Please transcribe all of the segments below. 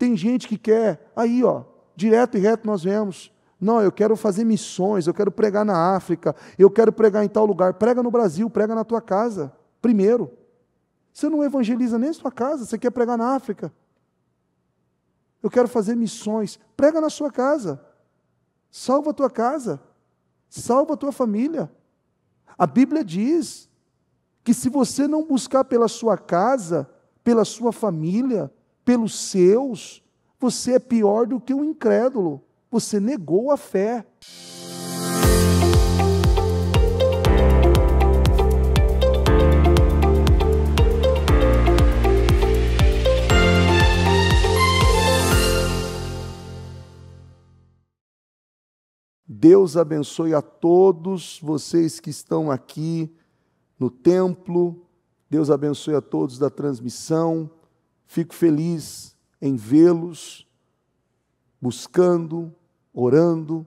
Tem gente que quer, aí ó, direto e reto nós vemos. Não, eu quero fazer missões, eu quero pregar na África, eu quero pregar em tal lugar. Prega no Brasil, prega na tua casa, primeiro. Você não evangeliza nem na sua casa, você quer pregar na África. Eu quero fazer missões, prega na sua casa. Salva a tua casa, salva a tua família. A Bíblia diz que se você não buscar pela sua casa, pela sua família, pelos seus, você é pior do que um incrédulo. Você negou a fé. Deus abençoe a todos vocês que estão aqui no templo. Deus abençoe a todos da transmissão. Fico feliz em vê-los, buscando, orando.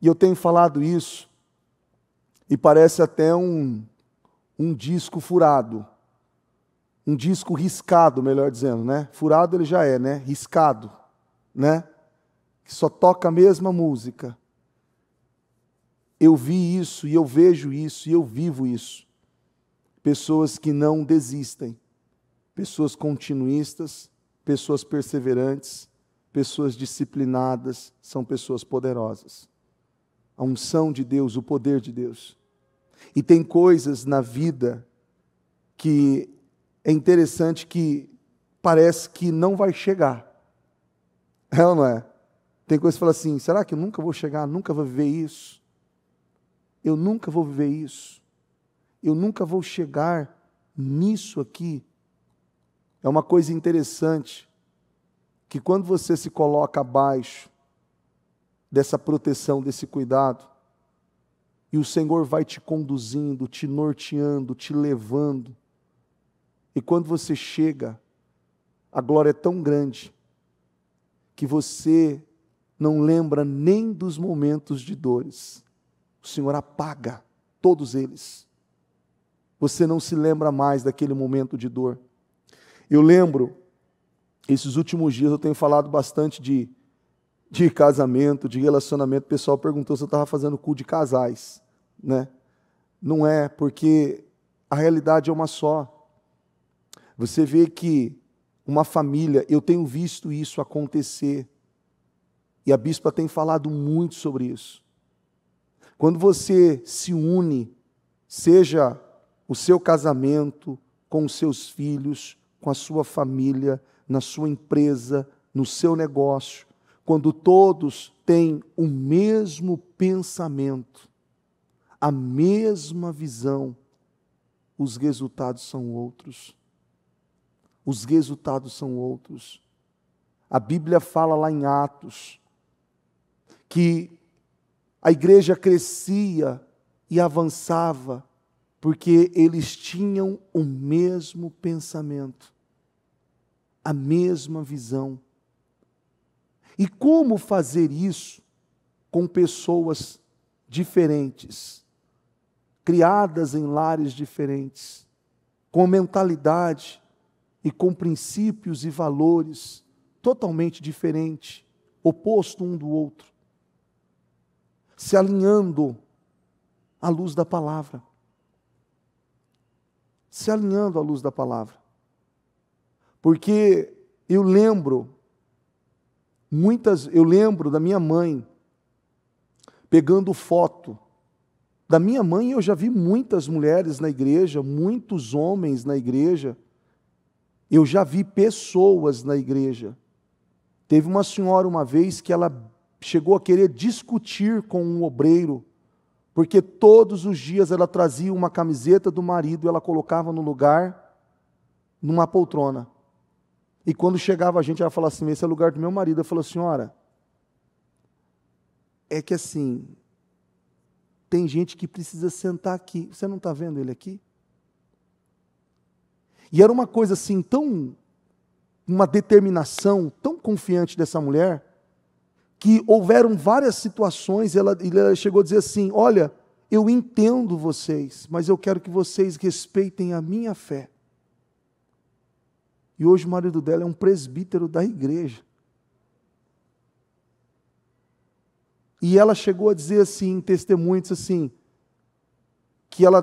E eu tenho falado isso, e parece até um disco furado. Um disco riscado, melhor dizendo, né? Furado ele já é, né? Riscado, né? Que só toca a mesma música. Eu vi isso, e eu vejo isso, e eu vivo isso. Pessoas que não desistem, pessoas continuistas, pessoas perseverantes, pessoas disciplinadas, são pessoas poderosas. A unção de Deus, o poder de Deus. E tem coisas na vida que é interessante que parece que não vai chegar. É ou não é? Tem coisas que fala assim, será que eu nunca vou chegar, nunca vou viver isso? Eu nunca vou viver isso. Eu nunca vou chegar nisso aqui. É uma coisa interessante, que quando você se coloca abaixo dessa proteção, desse cuidado, e o Senhor vai te conduzindo, te norteando, te levando, e quando você chega, a glória é tão grande, que você não lembra nem dos momentos de dores. O Senhor apaga todos eles. Você não se lembra mais daquele momento de dor. Eu lembro, esses últimos dias eu tenho falado bastante de casamento, de relacionamento. O pessoal perguntou se eu estava fazendo culto de casais, né? Não é, porque a realidade é uma só. Você vê que uma família, eu tenho visto isso acontecer, e a bispa tem falado muito sobre isso. Quando você se une, seja o seu casamento, com os seus filhos, com a sua família, na sua empresa, no seu negócio, quando todos têm o mesmo pensamento, a mesma visão, os resultados são outros. Os resultados são outros. A Bíblia fala lá em Atos que a igreja crescia e avançava porque eles tinham o mesmo pensamento, a mesma visão. E como fazer isso com pessoas diferentes, criadas em lares diferentes, com mentalidade e com princípios e valores totalmente diferentes, oposto um do outro, se alinhando à luz da palavra. Se alinhando à luz da palavra. Porque eu lembro da minha mãe pegando foto. Da minha mãe eu já vi muitas mulheres na igreja, muitos homens na igreja. Eu já vi pessoas na igreja. Teve uma senhora uma vez que ela chegou a querer discutir com um obreiro, porque todos os dias ela trazia uma camiseta do marido e ela colocava no lugar, numa poltrona. E quando chegava a gente, ela falava assim, esse é o lugar do meu marido. Eu falei, senhora, é que assim, tem gente que precisa sentar aqui. Você não está vendo ele aqui? E era uma coisa assim, uma determinação tão confiante dessa mulher, que houveram várias situações, e ela chegou a dizer assim, olha, eu entendo vocês, mas eu quero que vocês respeitem a minha fé. E hoje o marido dela é um presbítero da igreja. E ela chegou a dizer assim, testemunho, disse assim, que ela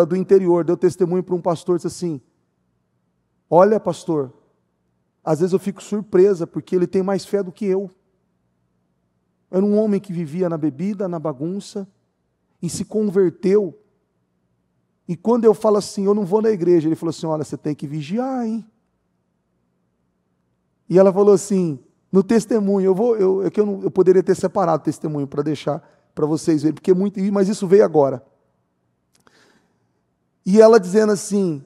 do interior, deu testemunho para um pastor, disse assim, olha pastor, às vezes eu fico surpresa, porque ele tem mais fé do que eu. Era um homem que vivia na bebida, na bagunça, e se converteu. E quando eu falo assim, eu não vou na igreja, ele falou assim, olha, você tem que vigiar, hein? E ela falou assim, no testemunho, eu poderia ter separado o testemunho para deixar para vocês verem, porque mas isso veio agora. E ela dizendo assim,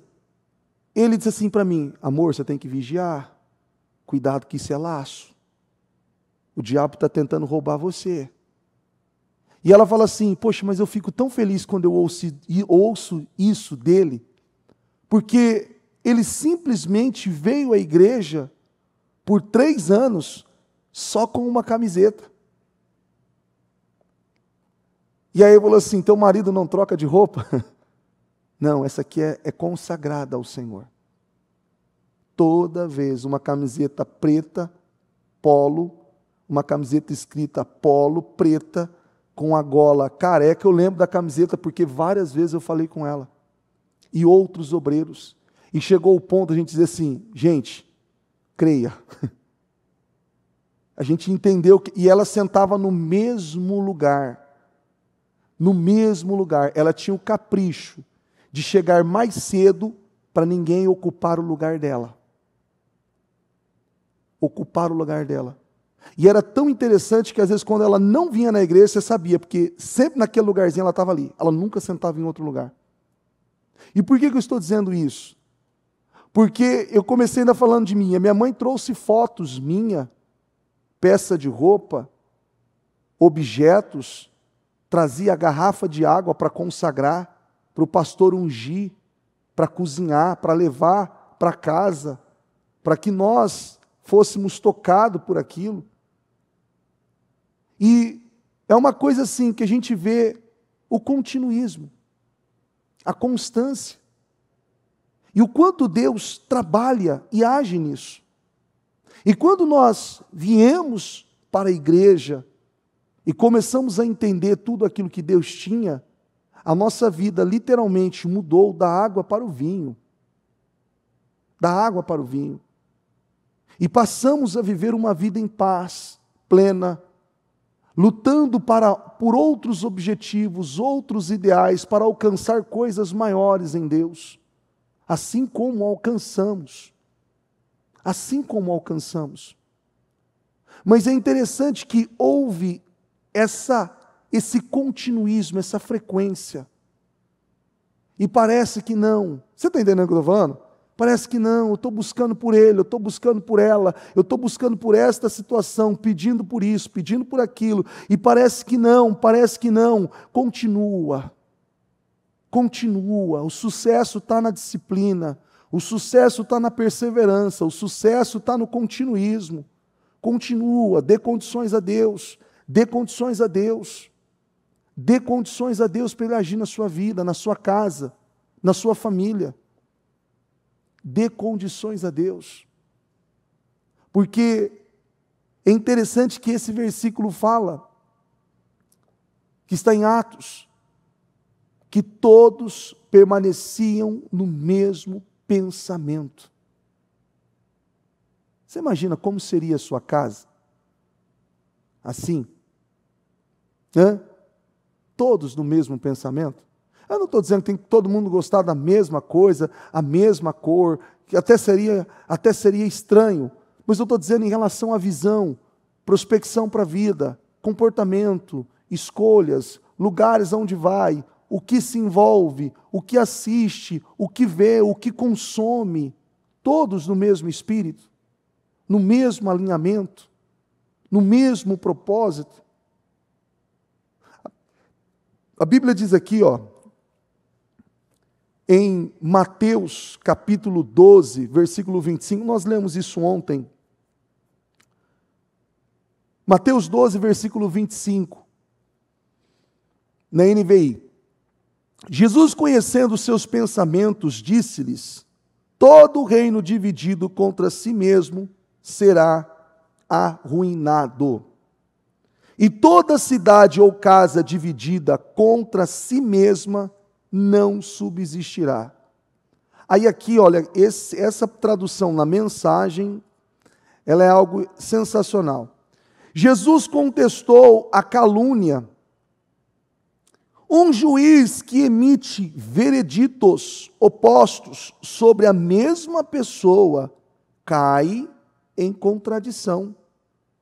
ele disse assim para mim, amor, você tem que vigiar, cuidado que isso é laço. O diabo está tentando roubar você. E ela fala assim, poxa, mas eu fico tão feliz quando eu ouço isso dele, porque ele simplesmente veio à igreja por 3 anos só com uma camiseta. E aí ele falou assim, teu marido não troca de roupa? Não, essa aqui é consagrada ao Senhor. Toda vez uma camiseta preta, polo, uma camiseta escrita polo, preta, com a gola careca. Eu lembro da camiseta porque várias vezes eu falei com ela. E outros obreiros. E chegou o ponto de a gente dizer assim, gente, creia. A gente entendeu e ela sentava no mesmo lugar. No mesmo lugar. Ela tinha o capricho de chegar mais cedo para ninguém ocupar o lugar dela. Ocupar o lugar dela. E era tão interessante que às vezes quando ela não vinha na igreja, você sabia, porque sempre naquele lugarzinho ela estava ali. Ela nunca sentava em outro lugar. E por que eu estou dizendo isso? Porque eu comecei ainda falando de mim. A minha mãe trouxe fotos minha, peça de roupa, objetos, trazia a garrafa de água para consagrar, para o pastor ungir, para cozinhar, para levar para casa, para que nós fôssemos tocados por aquilo. E é uma coisa assim que a gente vê o continuismo, a constância. E o quanto Deus trabalha e age nisso. E quando nós viemos para a igreja e começamos a entender tudo aquilo que Deus tinha, a nossa vida literalmente mudou da água para o vinho. Da água para o vinho. E passamos a viver uma vida em paz, plena, lutando por outros objetivos, outros ideais, para alcançar coisas maiores em Deus. Assim como alcançamos. Assim como alcançamos. Mas é interessante que houve esse continuismo, essa frequência. E parece que não. Você está entendendo o que eu estou falando? Parece que não, eu estou buscando por ele, eu estou buscando por ela, eu estou buscando por esta situação, pedindo por isso, pedindo por aquilo, e parece que não, continua, o sucesso está na disciplina, o sucesso está na perseverança, o sucesso está no continuismo, continua, dê condições a Deus, dê condições a Deus, dê condições a Deus para Ele agir na sua vida, na sua casa, na sua família. Dê condições a Deus. Porque é interessante que esse versículo fala, que está em Atos, que todos permaneciam no mesmo pensamento. Você imagina como seria a sua casa? Assim? Todos no mesmo pensamento? Eu não estou dizendo que tem que todo mundo gostar da mesma coisa, a mesma cor, que até seria estranho, mas eu estou dizendo em relação à visão, prospecção para a vida, comportamento, escolhas, lugares aonde vai, o que se envolve, o que assiste, o que vê, o que consome, todos no mesmo espírito, no mesmo alinhamento, no mesmo propósito. A Bíblia diz aqui, em Mateus capítulo 12, versículo 25, nós lemos isso ontem. Mateus 12, versículo 25, na NVI. Jesus, conhecendo os seus pensamentos, disse-lhes: todo reino dividido contra si mesmo será arruinado, E toda cidade ou casa dividida contra si mesma não subsistirá. Aí aqui, olha, essa tradução na mensagem, ela é algo sensacional. Jesus contestou a calúnia. Um juiz que emite vereditos opostos sobre a mesma pessoa cai em contradição.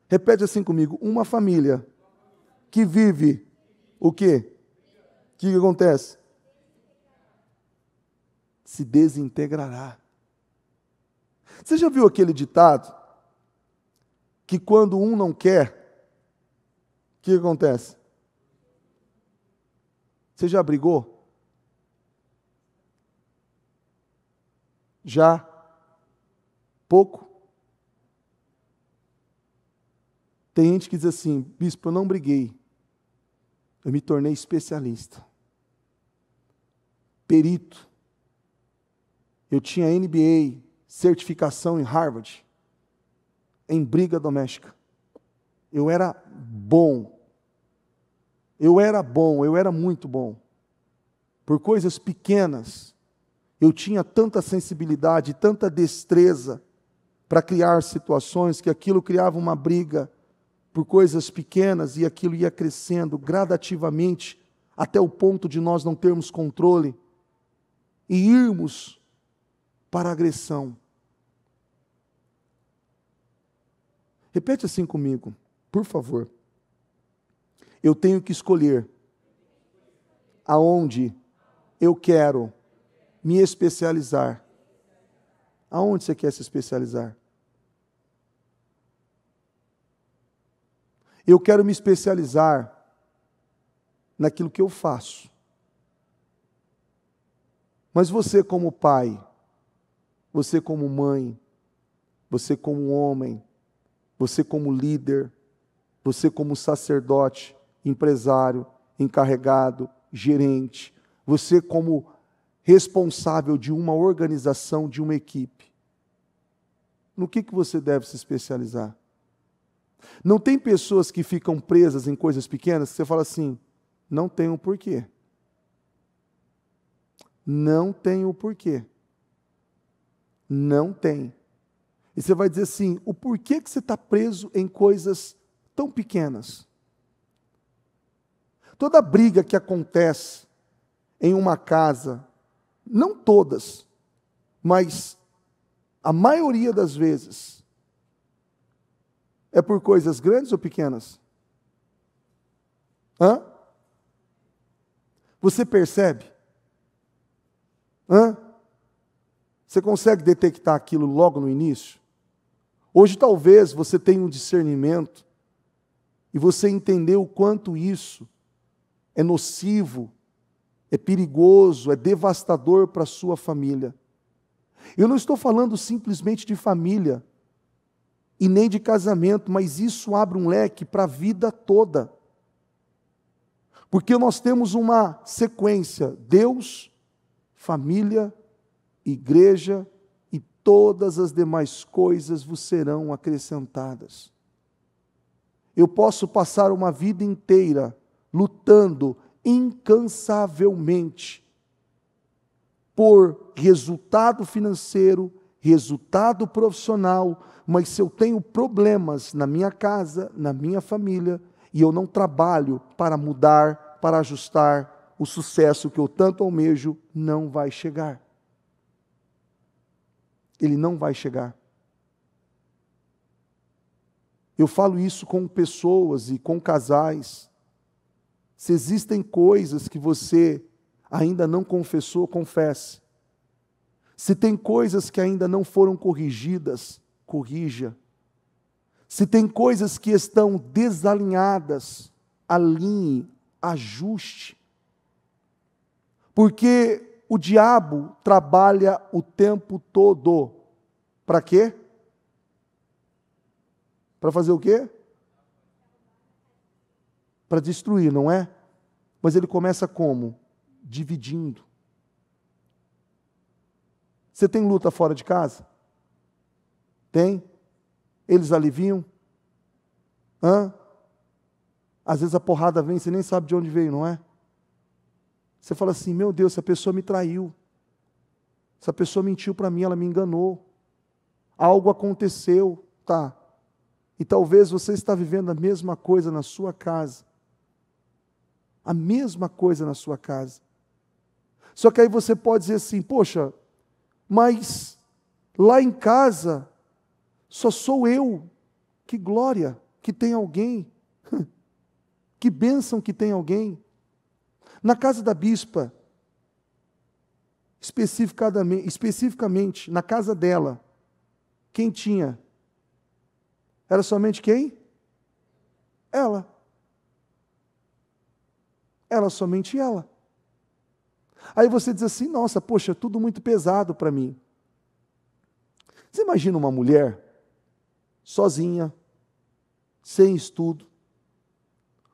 Repete assim comigo: uma família que vive o quê? O que acontece? Se desintegrará. Você já viu aquele ditado que quando um não quer, o que acontece? Você já brigou? Já? Pouco? Tem gente que diz assim: bispo, eu não briguei, eu me tornei especialista, perito, eu tinha MBA, certificação em Harvard, em briga doméstica. Eu era bom, eu era muito bom. Por coisas pequenas, eu tinha tanta sensibilidade, tanta destreza para criar situações que aquilo criava uma briga por coisas pequenas e aquilo ia crescendo gradativamente até o ponto de nós não termos controle e irmos para a agressão. Repete assim comigo, por favor. Eu tenho que escolher aonde eu quero me especializar. Aonde você quer se especializar? Eu quero me especializar naquilo que eu faço. Mas você como pai, você como mãe, você como homem, você como líder, você como sacerdote, empresário, encarregado, gerente, você como responsável de uma organização, de uma equipe. No que você deve se especializar? Não tem pessoas que ficam presas em coisas pequenas que você fala assim: não tem um porquê. Não tem o porquê. Não tem. E você vai dizer assim: o porquê que você está preso em coisas tão pequenas? Toda briga que acontece em uma casa, não todas, mas a maioria das vezes, é por coisas grandes ou pequenas? Hã? Você percebe? Hã? Você consegue detectar aquilo logo no início? Hoje talvez você tenha um discernimento e você entendeu o quanto isso é nocivo, é perigoso, é devastador para a sua família. Eu não estou falando simplesmente de família e nem de casamento, mas isso abre um leque para a vida toda. Porque nós temos uma sequência: Deus, família, igreja e todas as demais coisas vos serão acrescentadas. Eu posso passar uma vida inteira lutando incansavelmente por resultado financeiro, resultado profissional, mas se eu tenho problemas na minha casa, na minha família, e eu não trabalho para mudar, para ajustar, o sucesso que eu tanto almejo não vai chegar. Ele não vai chegar. Eu falo isso com pessoas e com casais. Se existem coisas que você ainda não confessou, confesse. Se tem coisas que ainda não foram corrigidas, corrija. Se tem coisas que estão desalinhadas, alinhe, ajuste. Porque o diabo trabalha o tempo todo. Para quê? Para fazer o quê? Para destruir, não é? Mas ele começa como? Dividindo. Você tem luta fora de casa? Tem? Eles aliviam? Hã? Às vezes a porrada vem, você nem sabe de onde veio, não é? Você fala assim, meu Deus, essa pessoa me traiu. Essa pessoa mentiu para mim, ela me enganou. Algo aconteceu, tá? E talvez você está vivendo a mesma coisa na sua casa. A mesma coisa na sua casa. Só que aí você pode dizer assim, poxa, mas lá em casa só sou eu. Que glória que tem alguém. Que bênção que tem alguém. Na casa da bispa, especificamente na casa dela, quem tinha? Era somente quem? Ela. Era somente ela. Aí você diz assim, nossa, poxa, tudo muito pesado para mim. Você imagina uma mulher sozinha, sem estudo,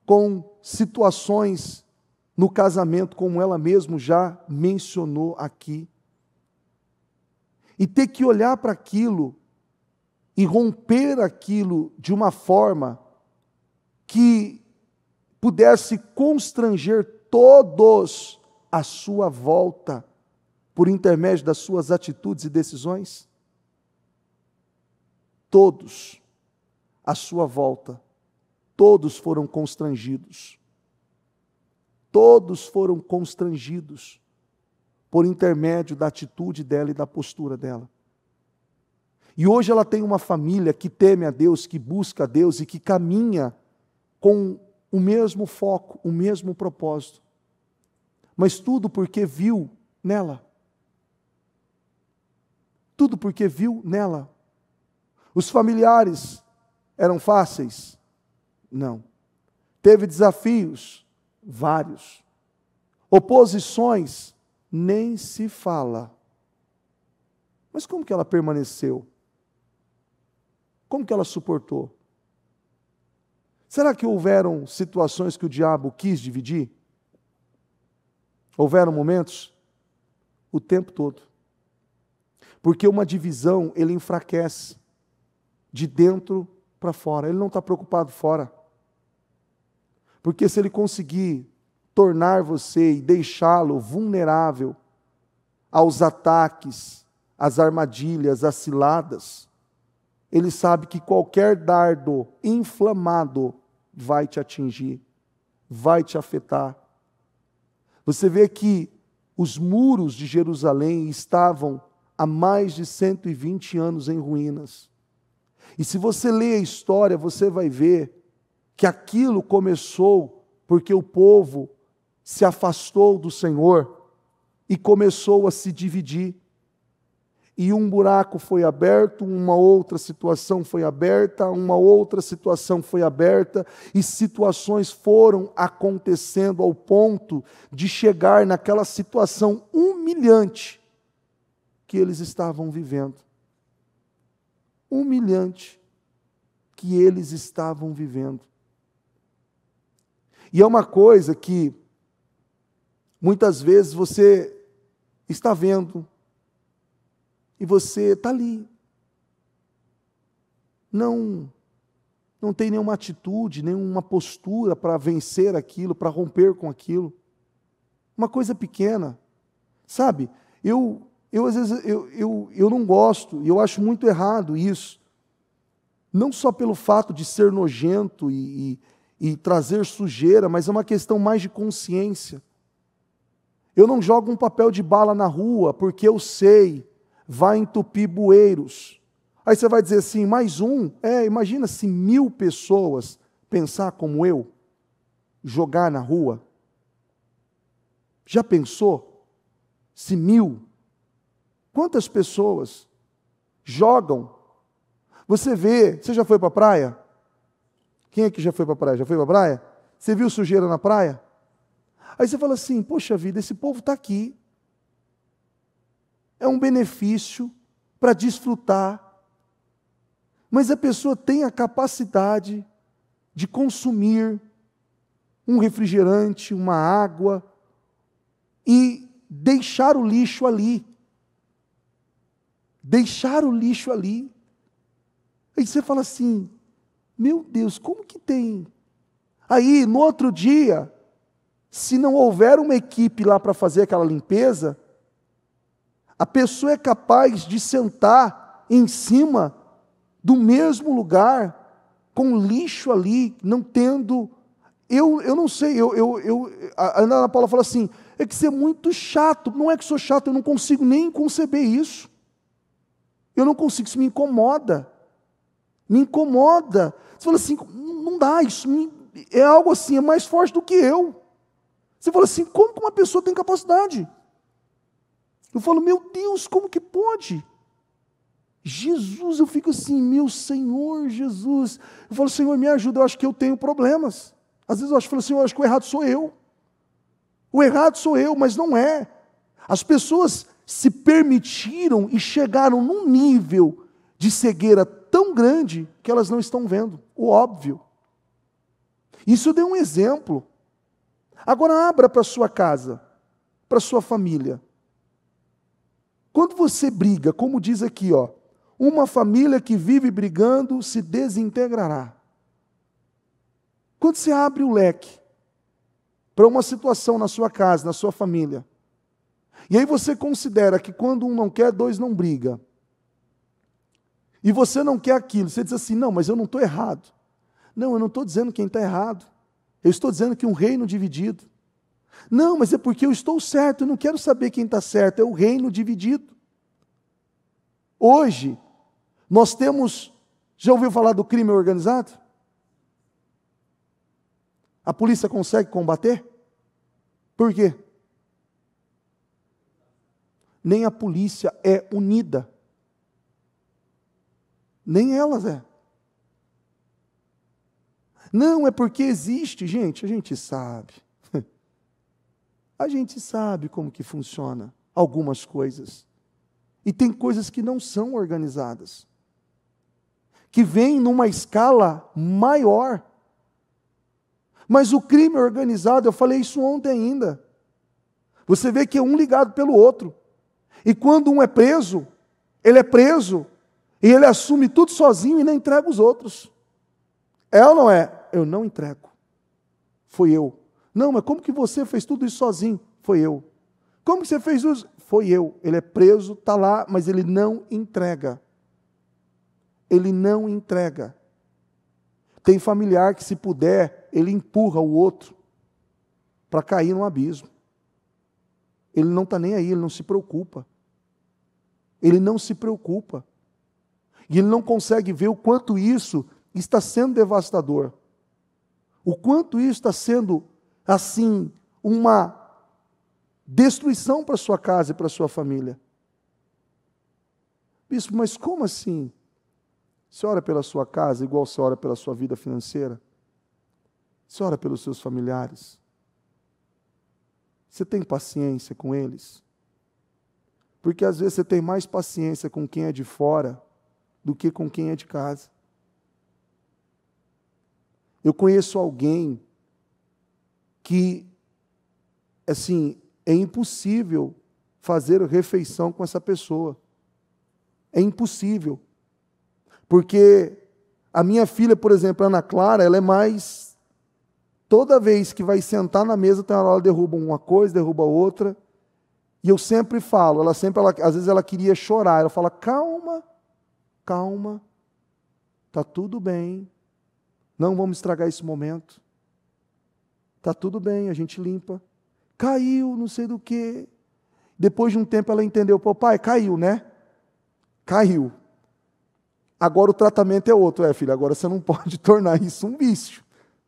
com situações no casamento, como ela mesma já mencionou aqui, e ter que olhar para aquilo e romper aquilo de uma forma que pudesse constranger todos à sua volta, por intermédio das suas atitudes e decisões? Todos à sua volta, todos foram constrangidos. Todos foram constrangidos por intermédio da atitude dela e da postura dela. E hoje ela tem uma família que teme a Deus, que busca a Deus e que caminha com o mesmo foco, o mesmo propósito. Mas tudo porque viu nela. Tudo porque viu nela. Os familiares eram fáceis? Não. Teve desafios? Vários. Oposições? Nem se fala. Mas como que ela permaneceu? Como que ela suportou? Será que houveram situações que o diabo quis dividir? Houveram momentos? O tempo todo. Porque uma divisão, ele enfraquece de dentro para fora. Ele não está preocupado fora. Porque se ele conseguir tornar você e deixá-lo vulnerável aos ataques, às armadilhas, às ciladas, ele sabe que qualquer dardo inflamado vai te atingir, vai te afetar. Você vê que os muros de Jerusalém estavam há mais de 120 anos em ruínas. E se você ler a história, você vai ver que aquilo começou porque o povo se afastou do Senhor e começou a se dividir. E um buraco foi aberto, uma outra situação foi aberta, uma outra situação foi aberta, e situações foram acontecendo ao ponto de chegar naquela situação humilhante que eles estavam vivendo. Humilhante que eles estavam vivendo. E é uma coisa que muitas vezes você está vendo e você está ali. Não tem nenhuma atitude, nenhuma postura para vencer aquilo, para romper com aquilo. Uma coisa pequena. Sabe, eu às vezes eu não gosto, e eu acho muito errado isso. Não só pelo fato de ser nojento e trazer sujeira, mas é uma questão mais de consciência. Eu não jogo um papel de bala na rua, porque eu sei, vai entupir bueiros. Aí você vai dizer assim, mais um? Imagina se 1000 pessoas pensar como eu, jogar na rua. Já pensou? Se 1000? Quantas pessoas jogam? Você já foi para a praia? Quem é que já foi para a praia? Já foi para a praia? Você viu sujeira na praia? Aí você fala assim, poxa vida, esse povo está aqui. É um benefício para desfrutar. Mas a pessoa tem a capacidade de consumir um refrigerante, uma água, e deixar o lixo ali. Deixar o lixo ali. Aí você fala assim, meu Deus, como que tem Aí, no outro dia, se não houver uma equipe lá para fazer aquela limpeza, a pessoa é capaz de sentar em cima do mesmo lugar, com lixo ali, não tendo... Eu não sei, a Ana Paula fala assim, é que isso é muito chato. Não é que sou chato, eu não consigo nem conceber isso. Eu não consigo, isso me incomoda. Me incomoda. Você fala assim, não dá, é algo assim, é mais forte do que eu. Você fala assim, como que uma pessoa tem capacidade? Eu falo, meu Deus, como que pode? Jesus, eu fico assim, meu Senhor Jesus. Eu falo, Senhor, me ajuda, eu acho que eu tenho problemas. Às vezes eu falo assim, eu acho que o errado sou eu. O errado sou eu, mas não é. As pessoas se permitiram e chegaram num nível de cegueira tão grande que elas não estão vendo o óbvio. Isso eu dei um exemplo. Agora abra para a sua casa, para a sua família. Quando você briga, como diz aqui, ó, uma família que vive brigando se desintegrará. Quando você abre o leque para uma situação na sua casa, na sua família, e aí você considera que quando um não quer, dois não briga, e você não quer aquilo, você diz assim, não, mas eu não estou errado. Não, eu não estou dizendo quem está errado. Eu estou dizendo que um reino dividido. Não, mas é porque eu estou certo, eu não quero saber quem está certo, é o reino dividido. Hoje, nós temos, já ouviu falar do crime organizado? A polícia consegue combater? Por quê? Nem a polícia é unida. Nem elas é. Não, é porque existe, gente, a gente sabe. A gente sabe como que funciona algumas coisas. E tem coisas que não são organizadas. Que vêm numa escala maior. Mas o crime organizado, eu falei isso ontem ainda. Você vê que é um ligado pelo outro. E quando um é preso, ele é preso, e ele assume tudo sozinho e não entrega os outros. É ou não é? Eu não entrego. Foi eu. Não, mas como que você fez tudo isso sozinho? Foi eu. Como que você fez isso? Foi eu. Ele é preso, está lá, mas ele não entrega. Ele não entrega. Tem familiar que, se puder, ele empurra o outro para cair no abismo. Ele não está nem aí, ele não se preocupa. Ele não se preocupa. E ele não consegue ver o quanto isso está sendo devastador. O quanto isso está sendo, assim, uma destruição para a sua casa e para a sua família. Bispo, mas como assim? Você ora pela sua casa igual você ora pela sua vida financeira? Você ora pelos seus familiares? Você tem paciência com eles? Porque às vezes você tem mais paciência com quem é de fora do que com quem é de casa. Eu conheço alguém que, assim, é impossível fazer refeição com essa pessoa. É impossível. Porque a minha filha, por exemplo, a Ana Clara, ela é mais... Toda vez que vai sentar na mesa, tem uma hora ela derruba uma coisa, derruba outra. E eu sempre falo, às vezes ela queria chorar. Ela fala, calma, calma, está tudo bem. Não vamos estragar esse momento. Está tudo bem, a gente limpa. Caiu, não sei do que. Depois de um tempo ela entendeu, papai, caiu, né? Caiu. Agora o tratamento é outro, filha, agora você não pode tornar isso um vício,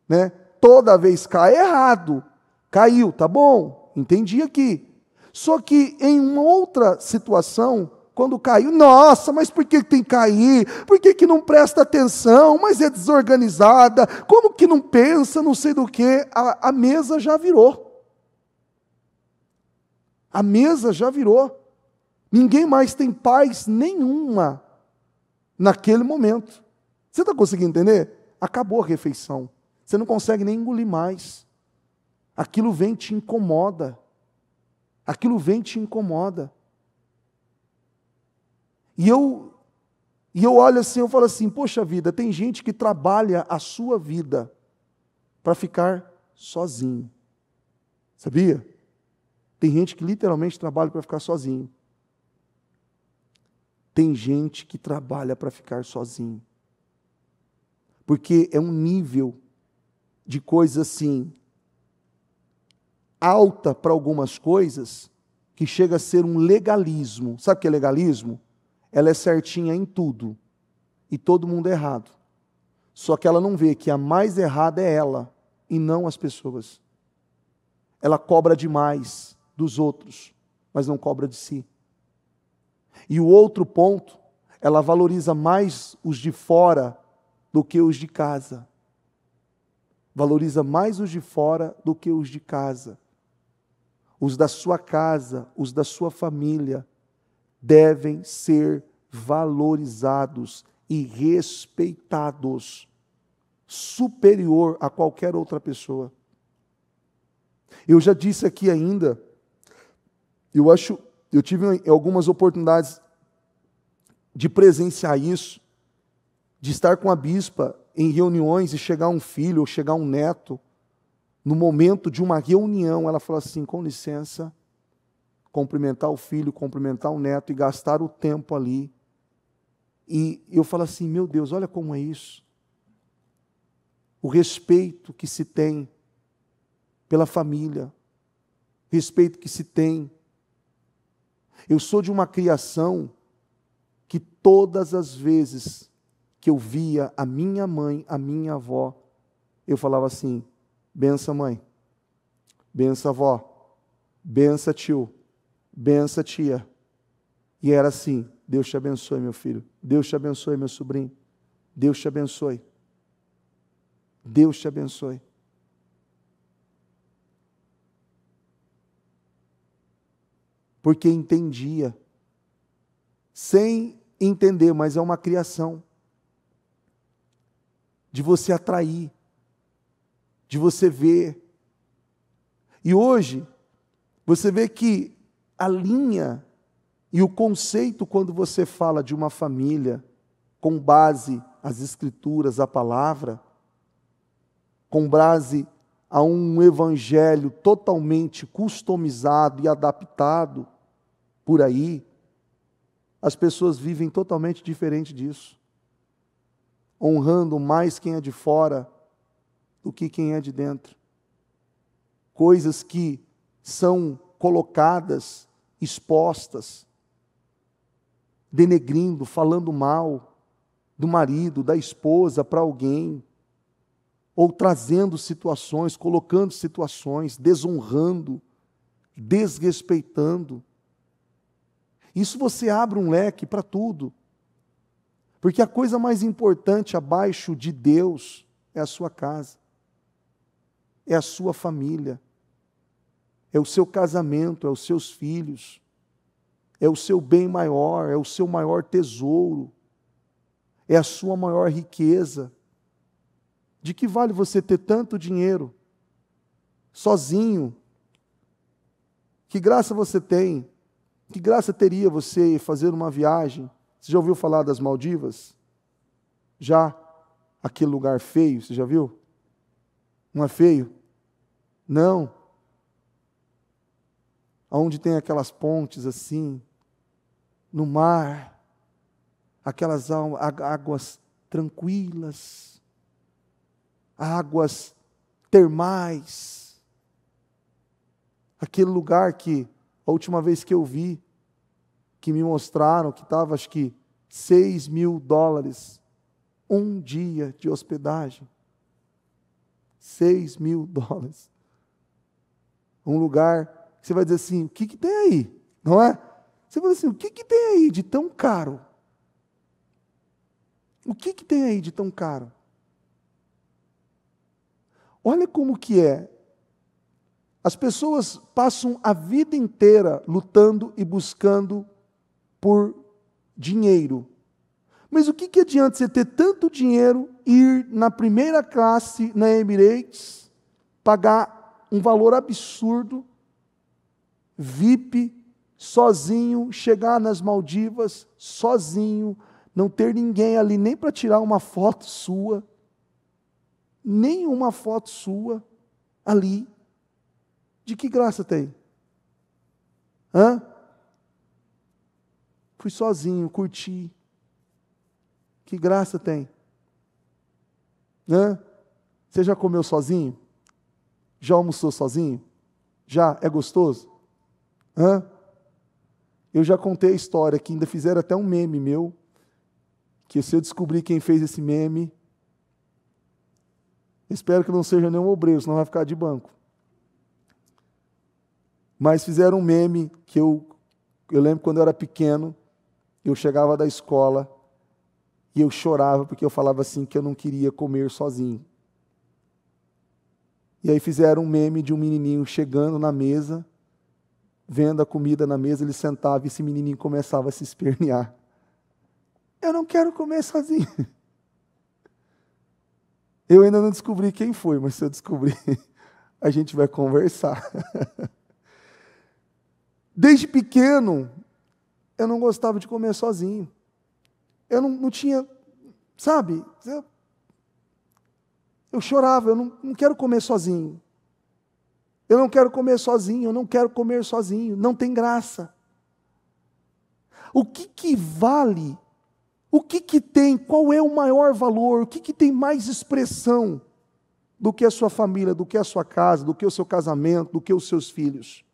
né? Toda vez cai é errado. Caiu, tá bom, entendi aqui. Só que em uma outra situação, quando caiu, nossa, mas por que tem que cair? Por que não presta atenção? Mas é desorganizada, como que não pensa, não sei do que? A mesa já virou. A mesa já virou. Ninguém mais tem paz nenhuma naquele momento. Você está conseguindo entender? Acabou a refeição. Você não consegue nem engolir mais. Aquilo vem e te incomoda. Aquilo vem e te incomoda. E eu olho assim, eu falo assim, poxa vida, tem gente que trabalha a sua vida para ficar sozinho. Sabia? Tem gente que literalmente trabalha para ficar sozinho. Tem gente que trabalha para ficar sozinho. Porque é um nível de coisa assim, alta para algumas coisas, que chega a ser um legalismo. Sabe o que é legalismo? Ela é certinha em tudo. E todo mundo é errado. Só que ela não vê que a mais errada é ela, e não as pessoas. Ela cobra demais dos outros, mas não cobra de si. E o outro ponto, ela valoriza mais os de fora do que os de casa. Valoriza mais os de fora do que os de casa. Os da sua casa, os da sua família, devem ser valorizados e respeitados, superior a qualquer outra pessoa. Eu já disse aqui ainda, eu tive algumas oportunidades de presenciar isso, de estar com a bispa em reuniões e chegar um filho ou chegar um neto, no momento de uma reunião, ela falou assim, com licença, cumprimentar o filho, cumprimentar o neto e gastar o tempo ali. E eu falo assim, meu Deus, olha como é isso. O respeito que se tem pela família, respeito que se tem. Eu sou de uma criação que todas as vezes que eu via a minha mãe, a minha avó, eu falava assim, benção mãe, benção avó, benção tio, benção tia. E era assim, Deus te abençoe meu filho, Deus te abençoe meu sobrinho, Deus te abençoe. Deus te abençoe. Porque entendia, sem entender, mas é uma criação, de você atrair, de você ver. E hoje, você vê que a linha e o conceito, quando você fala de uma família, com base as escrituras, a palavra, com base a um evangelho totalmente customizado e adaptado por aí, as pessoas vivem totalmente diferente disso, honrando mais quem é de fora do que quem é de dentro. Coisas que são colocadas, expostas, denegrindo, falando mal do marido, da esposa para alguém, ou trazendo situações, colocando situações, desonrando, desrespeitando. Isso você abre um leque para tudo. Porque a coisa mais importante abaixo de Deus é a sua casa, é a sua família, é o seu casamento, é os seus filhos, é o seu bem maior, é o seu maior tesouro, é a sua maior riqueza. De que vale você ter tanto dinheiro, sozinho? Que graça você tem? Que graça teria você fazer uma viagem? Você já ouviu falar das Maldivas? Já? Aquele lugar feio, você já viu? Não é feio? Não. Onde tem aquelas pontes assim, no mar, aquelas águas tranquilas, águas termais, aquele lugar que, a última vez que eu vi, que me mostraram que estava, acho que, $6.000, um dia de hospedagem. $6.000. Um lugar que você vai dizer assim, o que tem aí? Não é? Você vai dizer assim, o que tem aí de tão caro? O que tem aí de tão caro? Olha como que é. As pessoas passam a vida inteira lutando e buscando por dinheiro. Mas o que adianta você ter tanto dinheiro, ir na primeira classe na Emirates, pagar um valor absurdo, VIP, sozinho, chegar nas Maldivas, sozinho, não ter ninguém ali nem para tirar uma foto sua, nenhuma foto sua ali. De que graça tem? Hã? Fui sozinho, curti. Que graça tem? Hã? Você já comeu sozinho? Já almoçou sozinho? Já? É gostoso? Hã? Eu já contei a história, que ainda fizeram até um meme meu, que se eu descobrir quem fez esse meme, espero que não seja nenhum obreiro, senão vai ficar de banco. Mas fizeram um meme que eu lembro quando eu era pequeno, eu chegava da escola e eu chorava porque eu falava assim que eu não queria comer sozinho. E aí fizeram um meme de um menininho chegando na mesa, vendo a comida na mesa, ele sentava e esse menininho começava a se espernear. Eu não quero comer sozinho. Eu ainda não descobri quem foi, mas se eu descobrir, a gente vai conversar. Desde pequeno, eu não gostava de comer sozinho. Eu não tinha, sabe? Eu chorava, eu não quero comer sozinho. Eu não quero comer sozinho, eu não quero comer sozinho. Não tem graça. O que vale? O que tem? Qual é o maior valor? O que tem mais expressão do que a sua família, do que a sua casa, do que o seu casamento, do que os seus filhos?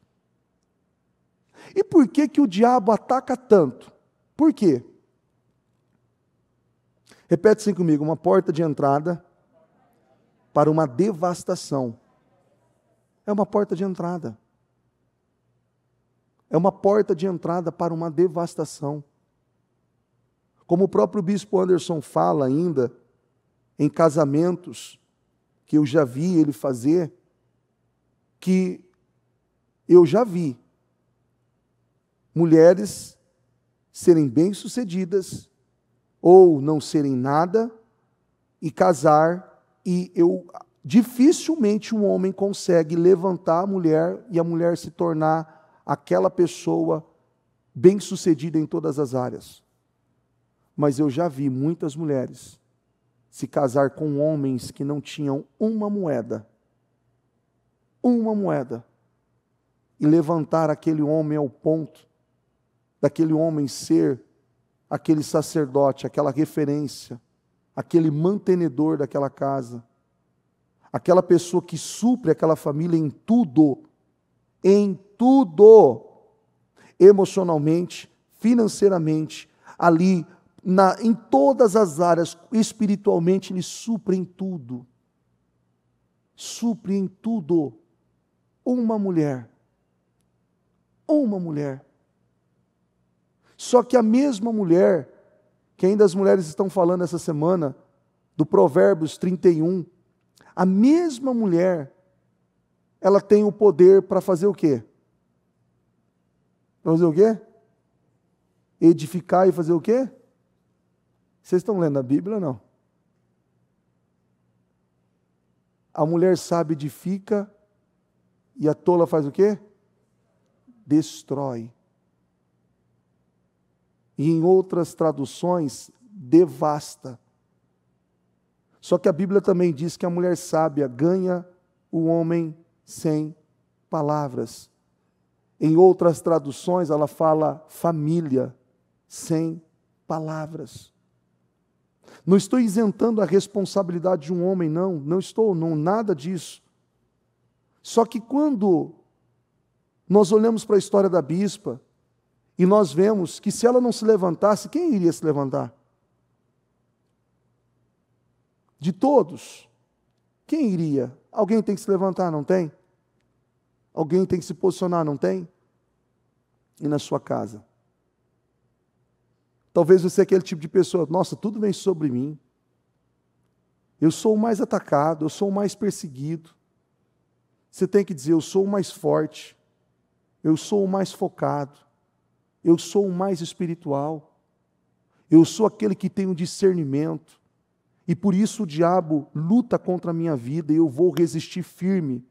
E por que o diabo ataca tanto? Por quê? Repete assim comigo, uma porta de entrada para uma devastação. É uma porta de entrada. É uma porta de entrada para uma devastação. Como o próprio bispo Anderson fala ainda, em casamentos que eu já vi ele fazer, que eu já vi mulheres serem bem-sucedidas ou não serem nada e casar, e dificilmente um homem consegue levantar a mulher e a mulher se tornar aquela pessoa bem-sucedida em todas as áreas. Mas eu já vi muitas mulheres se casar com homens que não tinham uma moeda, e levantar aquele homem ao ponto daquele homem ser aquele sacerdote, aquela referência, aquele mantenedor daquela casa, aquela pessoa que supre aquela família em tudo, emocionalmente, financeiramente, ali, em todas as áreas, espiritualmente, ele supre em tudo. Supre em tudo. Uma mulher. Só que a mesma mulher, que ainda as mulheres estão falando essa semana, do Provérbios 31, a mesma mulher, ela tem o poder para fazer o quê? Fazer o quê? Edificar e fazer o quê? Vocês estão lendo a Bíblia ou não? A mulher sábia edifica e a tola faz o quê? Destrói. E em outras traduções, devasta. Só que a Bíblia também diz que a mulher sábia ganha o homem sem palavras. Em outras traduções, ela fala família sem palavras. Não estou isentando a responsabilidade de um homem, não estou, nada disso. Só que quando nós olhamos para a história da bispa, e nós vemos que se ela não se levantasse, quem iria se levantar? De todos, quem iria? Alguém tem que se levantar, não tem? Alguém tem que se posicionar, não tem? E na sua casa? Talvez você é aquele tipo de pessoa, nossa, tudo vem sobre mim. Eu sou o mais atacado, eu sou o mais perseguido. Você tem que dizer, eu sou o mais forte, eu sou o mais focado, eu sou o mais espiritual, eu sou aquele que tem o discernimento, e por isso o diabo luta contra a minha vida, e eu vou resistir firme,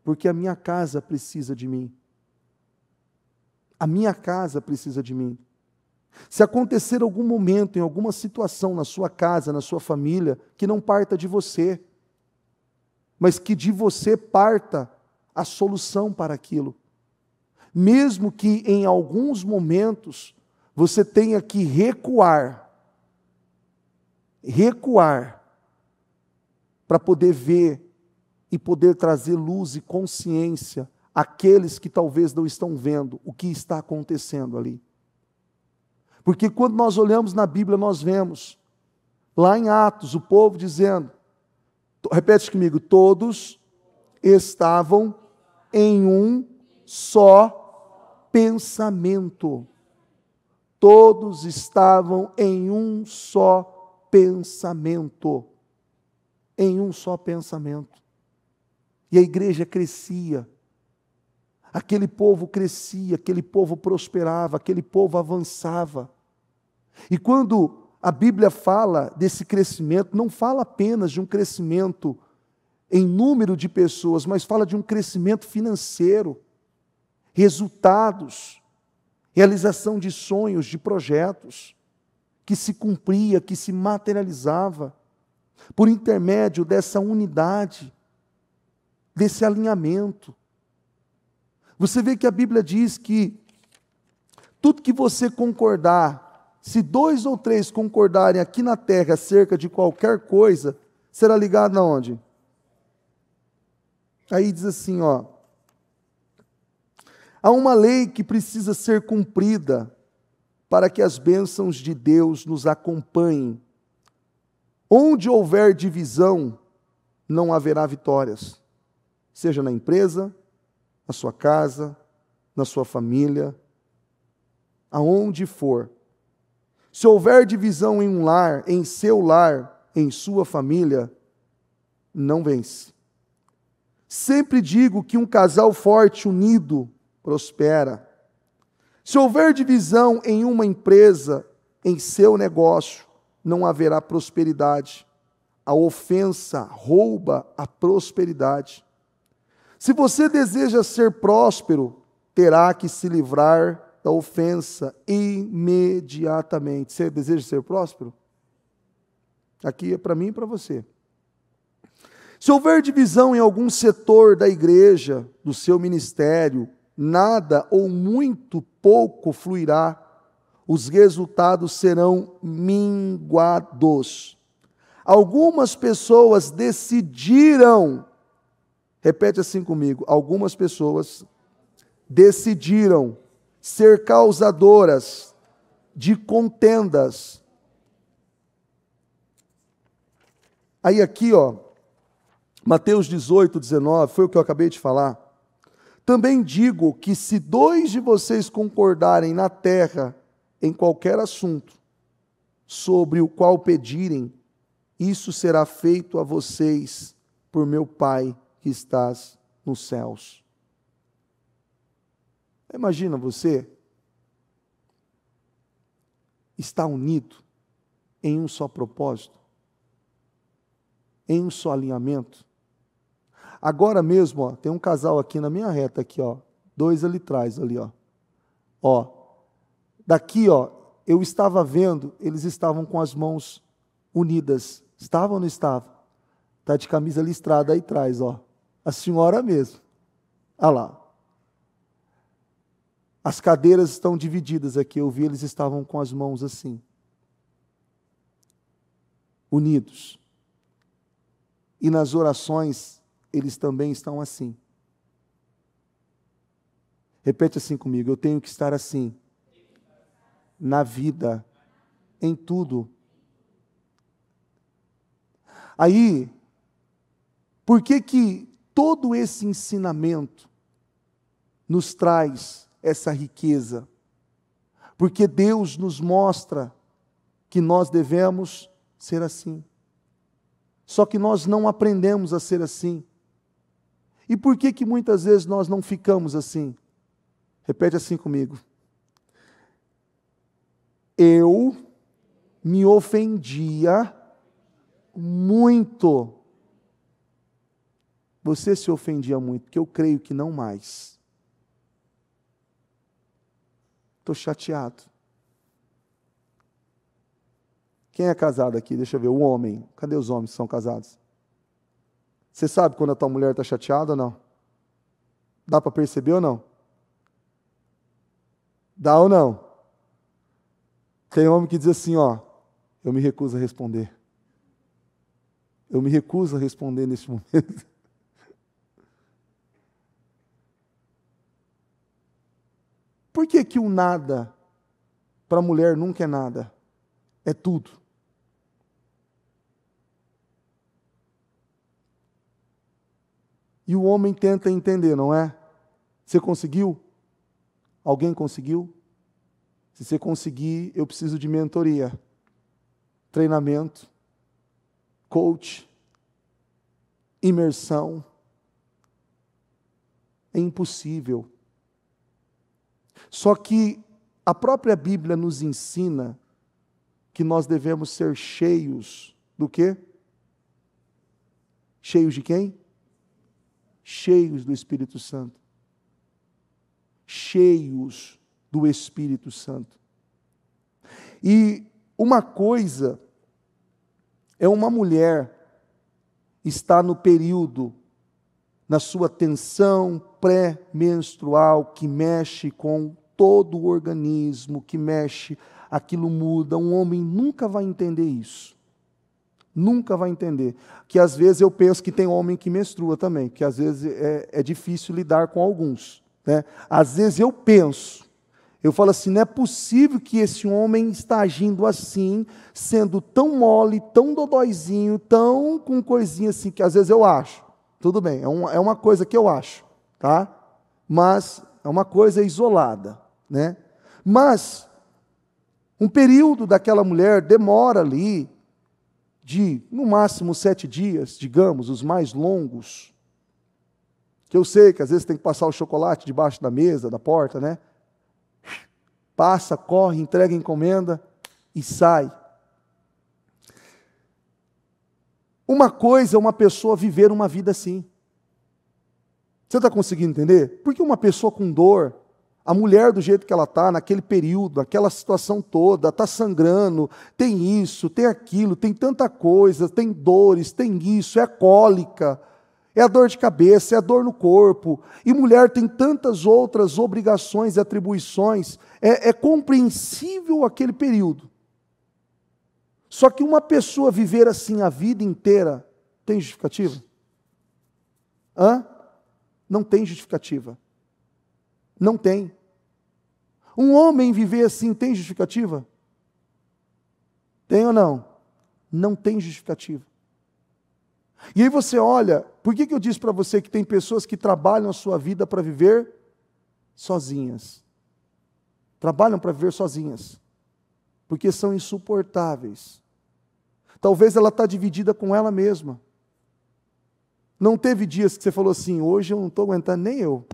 porque a minha casa precisa de mim. A minha casa precisa de mim. Se acontecer algum momento, em alguma situação na sua casa, na sua família, que não parta de você, mas que de você parta a solução para aquilo. Mesmo que em alguns momentos você tenha que recuar para poder ver e poder trazer luz e consciência àqueles que talvez não estão vendo o que está acontecendo ali. Porque quando nós olhamos na Bíblia, nós vemos, lá em Atos, o povo dizendo, repete comigo, todos estavam em um só pensamento. Todos estavam em um só pensamento. Em um só pensamento. E a igreja crescia. Aquele povo crescia, aquele povo prosperava, aquele povo avançava. E quando a Bíblia fala desse crescimento, não fala apenas de um crescimento em número de pessoas, mas fala de um crescimento financeiro, resultados, realização de sonhos, de projetos, que se cumpria, que se materializava, por intermédio dessa unidade, desse alinhamento. Você vê que a Bíblia diz que tudo que você concordar, se 2 ou 3 concordarem aqui na terra acerca de qualquer coisa, será ligado aonde? Aí diz assim, há uma lei que precisa ser cumprida para que as bênçãos de Deus nos acompanhem. Onde houver divisão, não haverá vitórias. Seja na empresa, na sua casa, na sua família, aonde for. Se houver divisão em um lar, em seu lar, em sua família, não vence. Sempre digo que um casal forte, unido, prospera. Se houver divisão em uma empresa, em seu negócio, não haverá prosperidade. A ofensa rouba a prosperidade. Se você deseja ser próspero, terá que se livrar da ofensa imediatamente. Você deseja ser próspero? Aqui é para mim e para você. Se houver divisão em algum setor da igreja, do seu ministério, nada ou muito pouco fluirá. Os resultados serão minguados. Algumas pessoas decidiram, repete assim comigo, algumas pessoas decidiram ser causadoras de contendas. Aí aqui, Mateus 18, 19, foi o que eu acabei de falar. Também digo que se 2 de vocês concordarem na terra em qualquer assunto sobre o qual pedirem, isso será feito a vocês por meu Pai que estás nos céus. Imagina você estar unido em um só propósito, em um só alinhamento. Agora mesmo, tem um casal aqui na minha reta, aqui, 2 ali atrás, ali, daqui, eu estava vendo, eles estavam com as mãos unidas. Estavam ou não estavam? Está de camisa listrada aí atrás, a senhora mesmo. Olha lá. As cadeiras estão divididas aqui, eu vi, eles estavam com as mãos assim. Unidos. E nas orações, eles também estão assim. Repete assim comigo, eu tenho que estar assim. Na vida, em tudo. Aí, por que todo esse ensinamento nos traz essa riqueza? Porque Deus nos mostra que nós devemos ser assim. Só que nós não aprendemos a ser assim. E por que muitas vezes nós não ficamos assim? Repete assim comigo. Eu me ofendia muito. Você se ofendia muito, que eu creio que não mais. Estou chateado. Quem é casado aqui? Deixa eu ver, o homem. Cadê os homens que são casados? Você sabe quando a tua mulher está chateada ou não? Dá para perceber ou não? Dá ou não? Tem homem que diz assim, ó, eu me recuso a responder. Eu me recuso a responder neste momento. Por que que o nada para a mulher nunca é nada? É tudo. E o homem tenta entender, não é? Você conseguiu? Alguém conseguiu? Se você conseguir, eu preciso de mentoria, treinamento, coach, imersão. É impossível. Só que a própria Bíblia nos ensina que nós devemos ser cheios do quê? Cheios de quem? Cheios do Espírito Santo. Cheios do Espírito Santo. E uma coisa é uma mulher estar no período, na sua tensão pré-menstrual, que mexe com todo o organismo, que mexe, aquilo muda. Um homem nunca vai entender isso. Nunca vai entender. Que às vezes eu penso que tem homem que menstrua também, que às vezes é difícil lidar com alguns, né? Às vezes eu penso, eu falo assim, não é possível que esse homem está agindo assim, sendo tão mole, tão dodóizinho, tão com coisinha assim, que às vezes eu acho. Tudo bem, é uma coisa que eu acho, tá? Mas é uma coisa isolada, né? Mas um período daquela mulher demora ali de, no máximo, 7 dias, digamos, os mais longos, que eu sei que às vezes tem que passar o chocolate debaixo da mesa, da porta, né? Passa, corre, entrega a encomenda e sai. Uma coisa é uma pessoa viver uma vida assim. Você está conseguindo entender? Porque uma pessoa com dor, a mulher do jeito que ela está, naquele período, aquela situação toda, está sangrando, tem isso, tem aquilo, tem tanta coisa, tem dores, tem isso, é cólica, é a dor de cabeça, é a dor no corpo, e mulher tem tantas outras obrigações e atribuições, é compreensível aquele período. Só que uma pessoa viver assim a vida inteira, tem justificativa? Não tem justificativa. Não tem. Um homem viver assim tem justificativa? Tem ou não? Não tem justificativa. E aí você olha, por que eu disse para você que tem pessoas que trabalham a sua vida para viver sozinhas? Trabalham para viver sozinhas. Porque são insuportáveis. Talvez ela está dividida com ela mesma. Não teve dias que você falou assim, hoje eu não estou aguentando nem eu.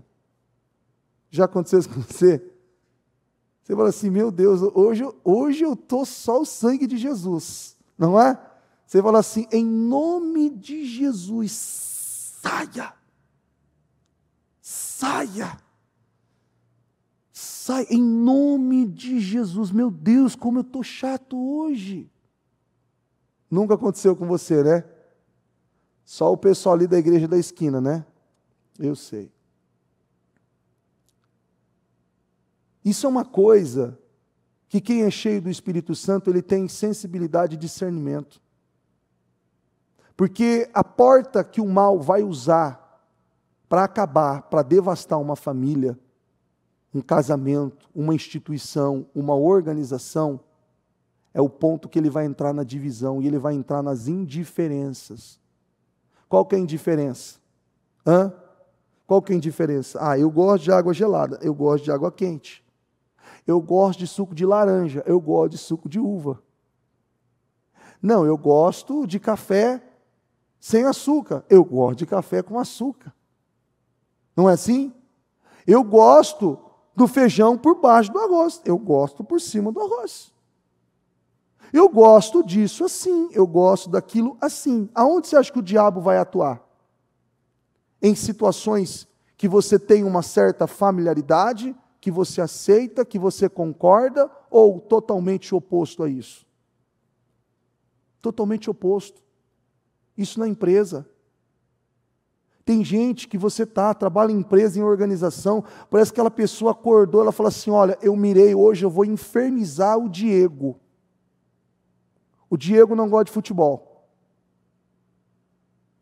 Já aconteceu isso com você? Você fala assim, meu Deus, hoje eu estou só o sangue de Jesus. Não é? Você fala assim, em nome de Jesus, saia. Saia. Sai, em nome de Jesus. Meu Deus, como eu estou chato hoje. Nunca aconteceu com você, né? Só o pessoal ali da igreja da esquina, né? Eu sei. Isso é uma coisa que quem é cheio do Espírito Santo, ele tem sensibilidade e discernimento. Porque a porta que o mal vai usar para acabar, para devastar uma família, um casamento, uma instituição, uma organização, é o ponto que ele vai entrar na divisão e ele vai entrar nas indiferenças. Qual que é a indiferença? Qual que é a indiferença? Eu gosto de água gelada, eu gosto de água quente. Eu gosto de suco de laranja, eu gosto de suco de uva. Não, eu gosto de café sem açúcar, eu gosto de café com açúcar. Não é assim? Eu gosto do feijão por baixo do arroz, eu gosto por cima do arroz. Eu gosto disso assim, eu gosto daquilo assim. Aonde você acha que o diabo vai atuar? Em situações que você tem uma certa familiaridade, que você aceita, que você concorda, ou totalmente oposto a isso? Totalmente oposto. Isso na empresa. Tem gente que você trabalha em empresa, em organização, parece que aquela pessoa acordou, ela fala assim, olha, eu mirei hoje, eu vou infernizar o Diego. O Diego não gosta de futebol.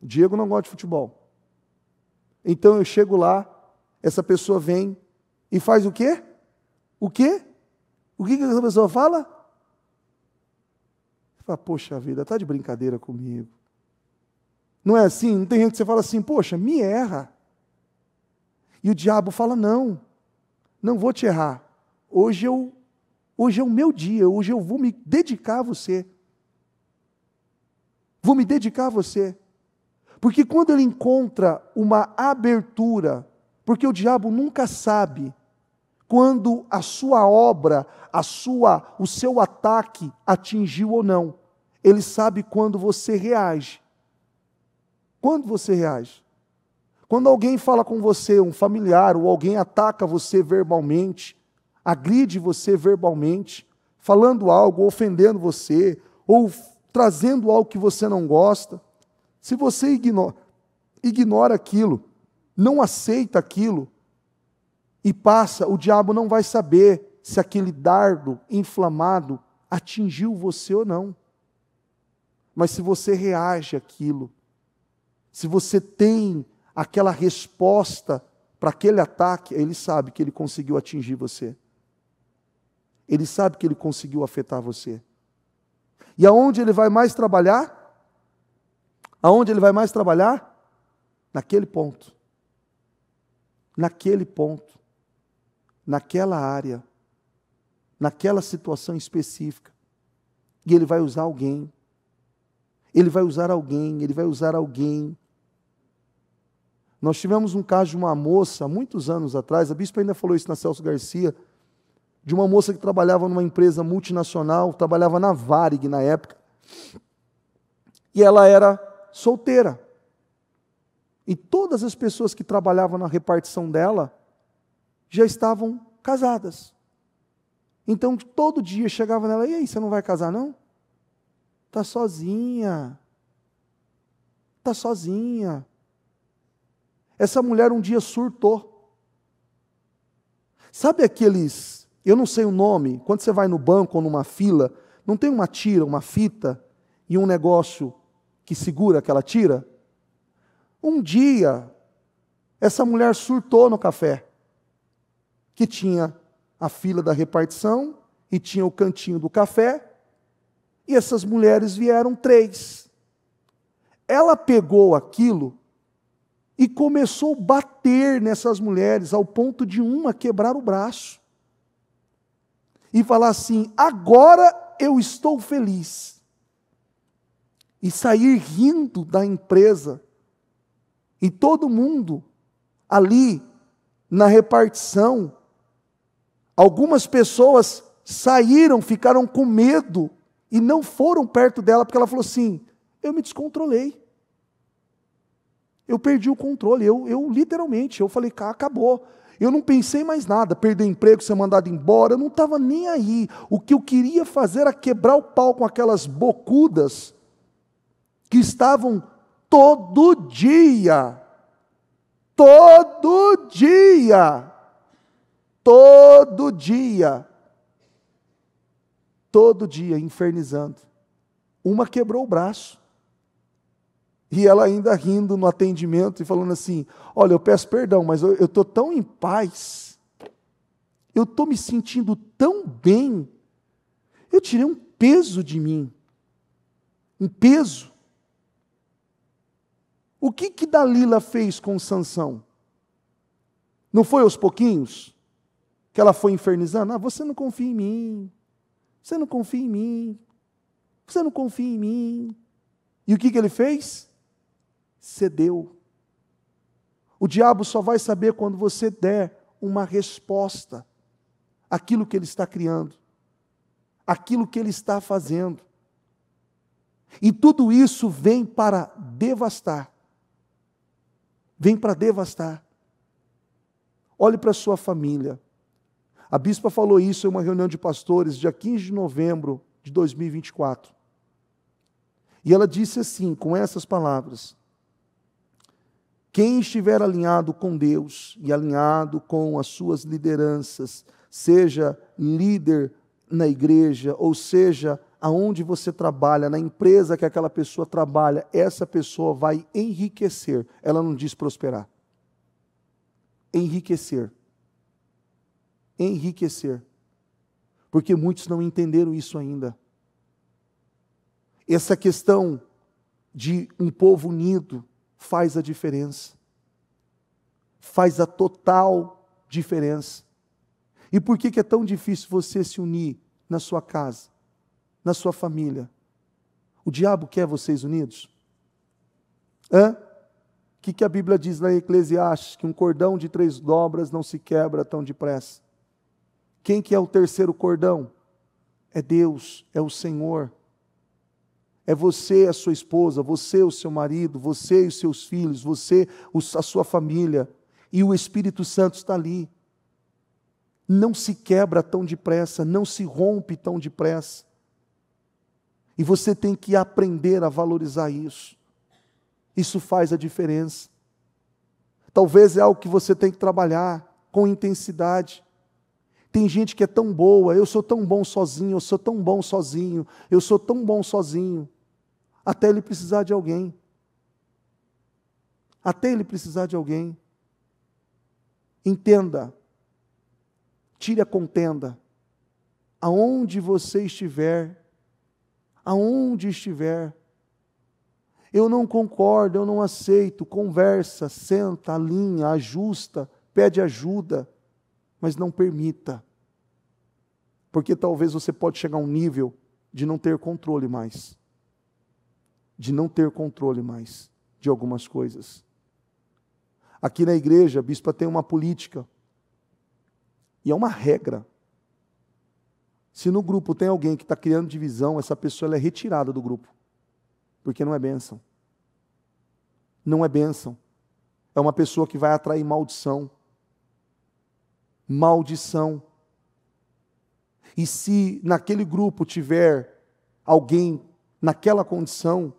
O Diego não gosta de futebol. Então eu chego lá, essa pessoa vem e faz o quê? O quê? O que essa pessoa fala? Fala, poxa vida, está de brincadeira comigo. Não é assim? Não tem gente que você fala assim, poxa, me erra. E o diabo fala, não vou te errar. Hoje é o meu dia, hoje eu vou me dedicar a você. Vou me dedicar a você. Porque quando ele encontra uma abertura, porque o diabo nunca sabe quando a sua obra, o seu ataque atingiu ou não. Ele sabe quando você reage. Quando você reage? Quando alguém fala com você, um familiar, ou alguém ataca você verbalmente, agride você verbalmente, falando algo, ofendendo você, ou trazendo algo que você não gosta, se você ignora aquilo, não aceita aquilo, e passa, o diabo não vai saber se aquele dardo inflamado atingiu você ou não. Mas se você reage àquilo, se você tem aquela resposta para aquele ataque, ele sabe que ele conseguiu atingir você. Ele sabe que ele conseguiu afetar você. E aonde ele vai mais trabalhar? Aonde ele vai mais trabalhar? Naquele ponto. Naquele ponto. Naquela área. Naquela situação específica. E ele vai usar alguém. Ele vai usar alguém, ele vai usar alguém. Nós tivemos um caso de uma moça, muitos anos atrás, a bispa ainda falou isso na Celso Garcia, de uma moça que trabalhava numa empresa multinacional, trabalhava na Varig na época, e ela era solteira. E todas as pessoas que trabalhavam na repartição dela já estavam casadas. Então, todo dia chegava nela, e aí, você não vai casar não? Está sozinha. Está sozinha. Essa mulher um dia surtou. Sabe aqueles, eu não sei o nome, quando você vai no banco ou numa fila, não tem uma tira, uma fita e um negócio que segura aquela tira? Um dia, essa mulher surtou no café, que tinha a fila da repartição e tinha o cantinho do café, e essas mulheres vieram 3. Ela pegou aquilo e começou a bater nessas mulheres, ao ponto de uma quebrar o braço. E falar assim, agora eu estou feliz. E sair rindo da empresa. E todo mundo ali na repartição, algumas pessoas saíram, ficaram com medo, e não foram perto dela, porque ela falou assim, eu me descontrolei. Eu perdi o controle, eu literalmente, eu falei, acabou. Eu não pensei mais nada, perder emprego, ser mandado embora, eu não estava nem aí. O que eu queria fazer era quebrar o pau com aquelas bocudas que estavam todo dia, infernizando. Uma quebrou o braço. E ela ainda rindo no atendimento e falando assim, olha, eu peço perdão, mas eu estou tão em paz, eu estou me sentindo tão bem, eu tirei um peso de mim, um peso. O que Dalila fez com Sansão? Não foi aos pouquinhos que ela foi infernizando? Você não confia em mim, você não confia em mim, você não confia em mim. E o que ele fez? Cedeu. O diabo só vai saber quando você der uma resposta àquilo que ele está criando, àquilo que ele está fazendo. E tudo isso vem para devastar. Vem para devastar. Olhe para a sua família. A bispa falou isso em uma reunião de pastores, dia 15 de novembro de 2024. E ela disse assim, com essas palavras, Quem estiver alinhado com Deus e alinhado com as suas lideranças, seja líder na igreja, ou seja, aonde você trabalha, na empresa que aquela pessoa trabalha, essa pessoa vai enriquecer. Ela não diz prosperar. Enriquecer. Enriquecer. Porque muitos não entenderam isso ainda. Essa questão de um povo unido faz a diferença. Faz a total diferença. E por que é tão difícil você se unir na sua casa, na sua família? O diabo quer vocês unidos? O que a Bíblia diz lá em Eclesiastes? Que um cordão de 3 dobras não se quebra tão depressa. Quem que é o terceiro cordão? É Deus, é o Senhor. É você, a sua esposa, você, o seu marido, você e os seus filhos, você, a sua família. E o Espírito Santo está ali. Não se quebra tão depressa, não se rompe tão depressa. E você tem que aprender a valorizar isso. Isso faz a diferença. Talvez é algo que você tem que trabalhar com intensidade. Tem gente que é tão boa, eu sou tão bom sozinho, eu sou tão bom sozinho, eu sou tão bom sozinho, até ele precisar de alguém. Até ele precisar de alguém. Entenda, tire a contenda, aonde você estiver, eu não concordo, eu não aceito, conversa, senta, alinha, ajusta, pede ajuda, mas não permita, porque talvez você pode chegar a um nível de não ter controle mais, de algumas coisas. Aqui na igreja, a bispa tem uma política, e é uma regra. Se no grupo tem alguém que está criando divisão, essa pessoa ela é retirada do grupo, porque não é bênção. Não é bênção. É uma pessoa que vai atrair maldição. Maldição. E se naquele grupo tiver alguém naquela condição,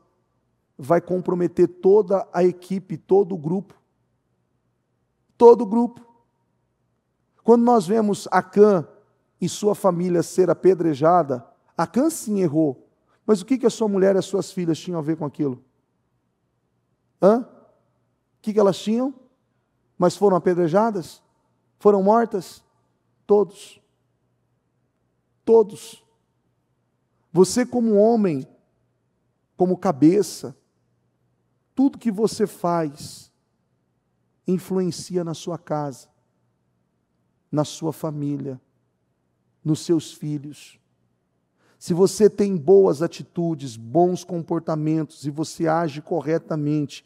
vai comprometer toda a equipe, todo o grupo. Todo o grupo. Quando nós vemos Acã e sua família ser apedrejada, Acã sim errou. Mas o que a sua mulher e as suas filhas tinham a ver com aquilo? O que elas tinham? Mas foram apedrejadas? Foram mortas? Todos. Todos. Você como homem, como cabeça, tudo que você faz influencia na sua casa, na sua família, nos seus filhos. Se você tem boas atitudes, bons comportamentos e você age corretamente,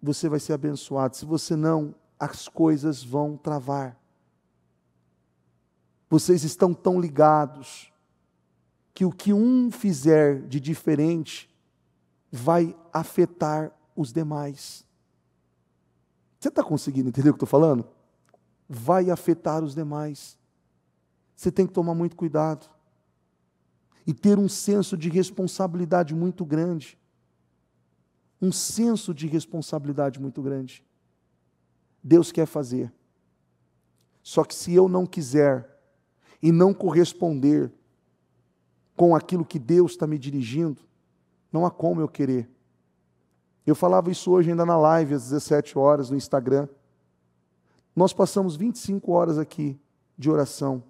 você vai ser abençoado. Se você não, as coisas vão travar. Vocês estão tão ligados que o que um fizer de diferente vai afetar os demais. Você está conseguindo entender o que eu estou falando? Vai afetar os demais. Você tem que tomar muito cuidado. E ter um senso de responsabilidade muito grande. Um senso de responsabilidade muito grande. Deus quer fazer. Só que se eu não quiser e não corresponder com aquilo que Deus está me dirigindo, não há como eu querer. Eu falava isso hoje ainda na live, às 17 horas, no Instagram. Nós passamos 25 horas aqui de oração.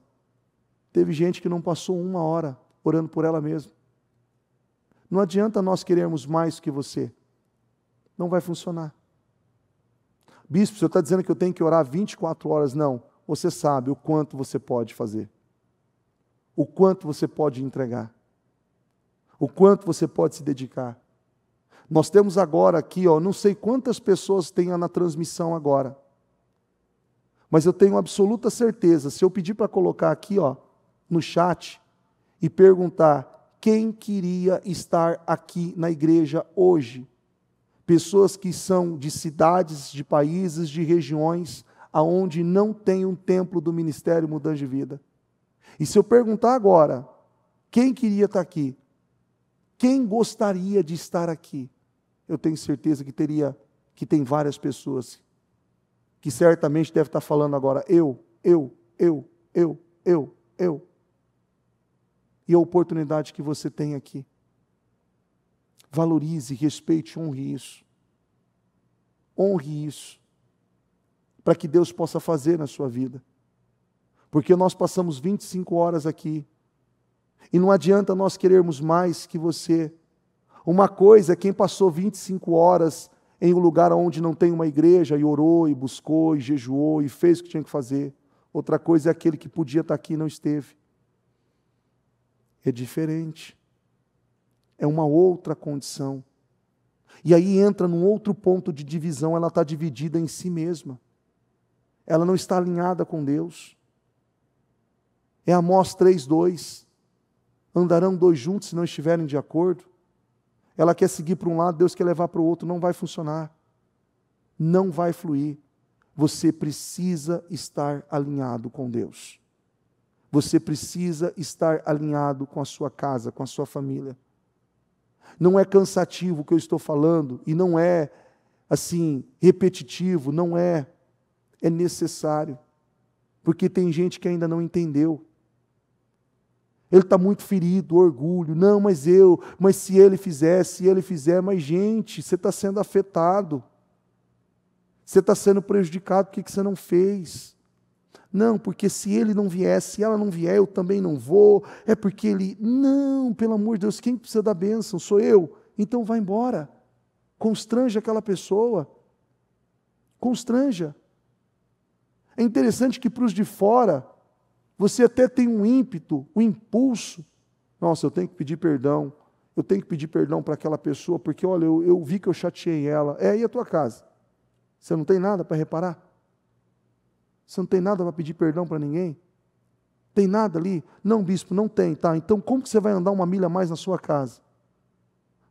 Teve gente que não passou 1 hora orando por ela mesma. Não adianta nós querermos mais que você. Não vai funcionar. Bispo, o senhor está dizendo que eu tenho que orar 24 horas? Não. Você sabe o quanto você pode fazer. O quanto você pode entregar. O quanto você pode se dedicar. Nós temos agora aqui, não sei quantas pessoas tem na transmissão agora. Mas eu tenho absoluta certeza, se eu pedir para colocar aqui, no chat, e perguntar quem queria estar aqui na igreja hoje. Pessoas que são de cidades, de países, de regiões, aonde não tem um templo do Ministério Mudança de Vida. E se eu perguntar agora, quem queria estar aqui? Quem gostaria de estar aqui? Eu tenho certeza que teria que tem várias pessoas que certamente deve estar falando agora, eu. E a oportunidade que você tem aqui. Valorize, respeite, honre isso. Honre isso. Para que Deus possa fazer na sua vida. Porque nós passamos 25 horas aqui. E não adianta nós querermos mais que você. Uma coisa é quem passou 25 horas em um lugar onde não tem uma igreja e orou, e buscou, e jejuou, e fez o que tinha que fazer. Outra coisa é aquele que podia estar aqui e não esteve. É diferente. É uma outra condição. E aí entra num outro ponto de divisão, ela está dividida em si mesma. Ela não está alinhada com Deus. É Amós 3:2. Andarão dois juntos se não estiverem de acordo. Ela quer seguir para um lado, Deus quer levar para o outro, não vai funcionar. Não vai fluir. Você precisa estar alinhado com Deus. Você precisa estar alinhado com a sua casa, com a sua família. Não é cansativo o que eu estou falando, e não é, assim, repetitivo, não é. É necessário. Porque tem gente que ainda não entendeu. Ele está muito ferido, orgulho. Não, mas se ele fizer, mas gente, você está sendo afetado. Você está sendo prejudicado, por que você não fez? Não, porque se ele não vier, se ela não vier, eu também não vou. É porque ele... Não, pelo amor de Deus, quem precisa da bênção? Sou eu. Então vai embora. Constranja aquela pessoa. Constranja. É interessante que para os de fora, você até tem um ímpeto, um impulso. Nossa, eu tenho que pedir perdão. Eu tenho que pedir perdão para aquela pessoa, porque, olha, eu vi que eu chateei ela. E a tua casa? Você não tem nada para reparar? Você não tem nada para pedir perdão para ninguém? Tem nada ali? Não, bispo, não tem. Tá, então como que você vai andar uma milha a mais na sua casa?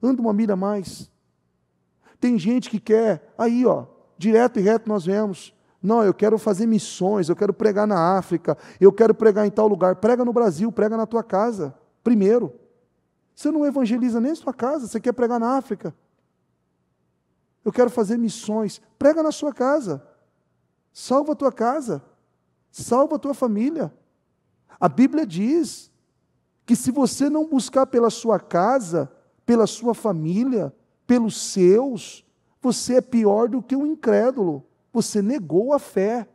Anda uma milha a mais. Tem gente que quer, aí direto e reto nós vemos. Não, eu quero fazer missões, eu quero pregar na África, eu quero pregar em tal lugar. Prega no Brasil, prega na tua casa, primeiro. Você não evangeliza nem na sua casa, você quer pregar na África. Eu quero fazer missões, prega na sua casa. Salva a tua casa, salva a tua família. A Bíblia diz que se você não buscar pela sua casa, pela sua família, pelos seus, você é pior do que um incrédulo. Você negou a fé.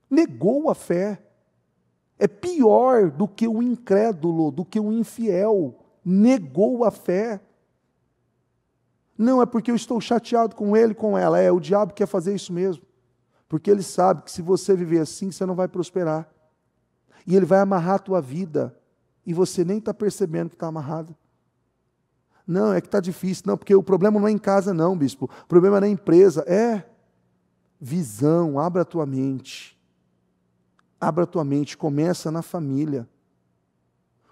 Negou a fé. É pior do que o incrédulo, do que o infiel. Negou a fé. Não, é porque eu estou chateado com ele, com ela. O diabo quer fazer isso mesmo. Porque ele sabe que se você viver assim, você não vai prosperar. E ele vai amarrar a tua vida. E você nem está percebendo que está amarrado. Não, é que está difícil. Não, porque o problema não é em casa não, bispo. O problema é na empresa. Visão, abra a tua mente. Abra a tua mente, começa na família.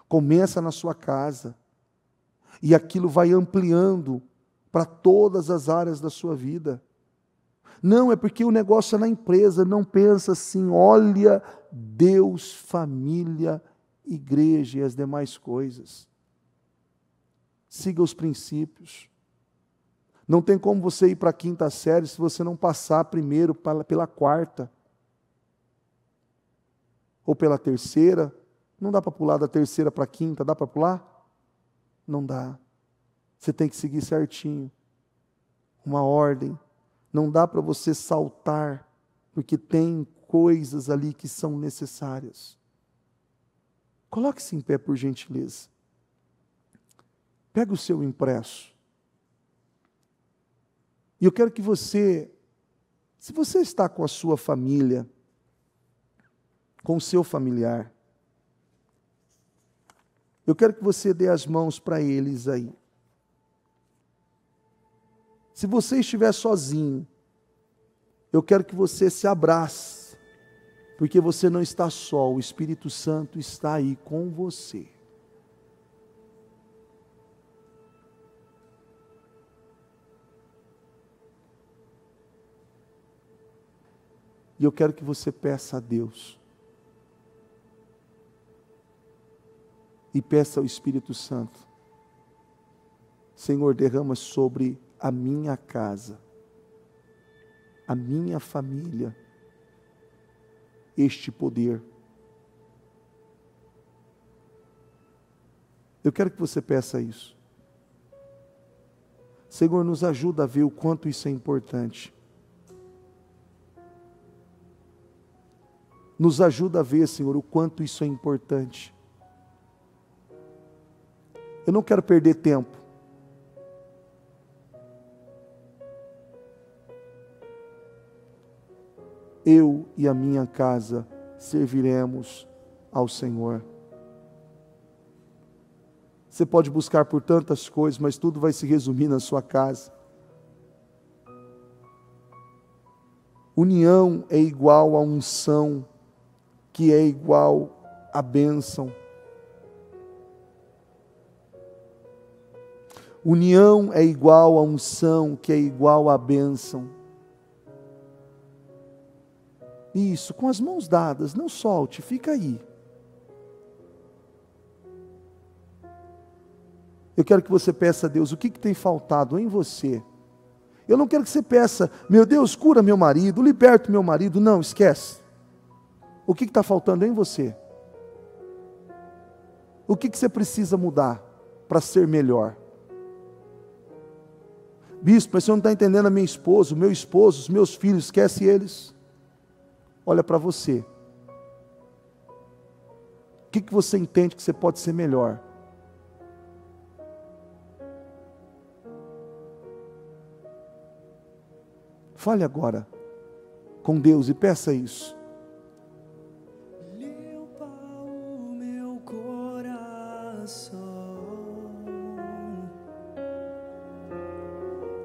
Começa na sua casa. E aquilo vai ampliando para todas as áreas da sua vida. Não, é porque o negócio é na empresa. Não pensa assim, olha Deus, família, igreja e as demais coisas. Siga os princípios. Não tem como você ir para a quinta série se você não passar primeiro pela quarta. Ou pela terceira. Não dá para pular da terceira para a quinta, dá para pular? Não dá. Você tem que seguir certinho. Uma ordem. Não dá para você saltar, porque tem coisas ali que são necessárias. Coloque-se em pé, por gentileza. Pega o seu impresso. E eu quero que você, se você está com a sua família, com o seu familiar, eu quero que você dê as mãos para eles aí. Se você estiver sozinho, eu quero que você se abrace, porque você não está só, o Espírito Santo está aí com você. E eu quero que você peça a Deus. E peça ao Espírito Santo. Senhor, derrama sobre a minha casa, a minha família, este poder. Eu quero que você peça isso. Senhor, nos ajuda a ver o quanto isso é importante. Nos ajuda a ver, Senhor, o quanto isso é importante. Eu não quero perder tempo. Eu e a minha casa serviremos ao Senhor. Você pode buscar por tantas coisas, mas tudo vai se resumir na sua casa. União é igual a unção, que é igual a bênção. União é igual a unção, que é igual a bênção. Isso, com as mãos dadas, não solte, fica aí. Eu quero que você peça a Deus, o que tem faltado em você? Eu não quero que você peça, meu Deus, cura meu marido, liberta meu marido. Não, esquece. O que está faltando em você? O que você precisa mudar para ser melhor? Bispo, mas você não está entendendo a minha esposa, o meu esposo, os meus filhos, esquece eles. Olha para você. O que você entende que você pode ser melhor? Fale agora com Deus e peça isso. Limpa o meu coração,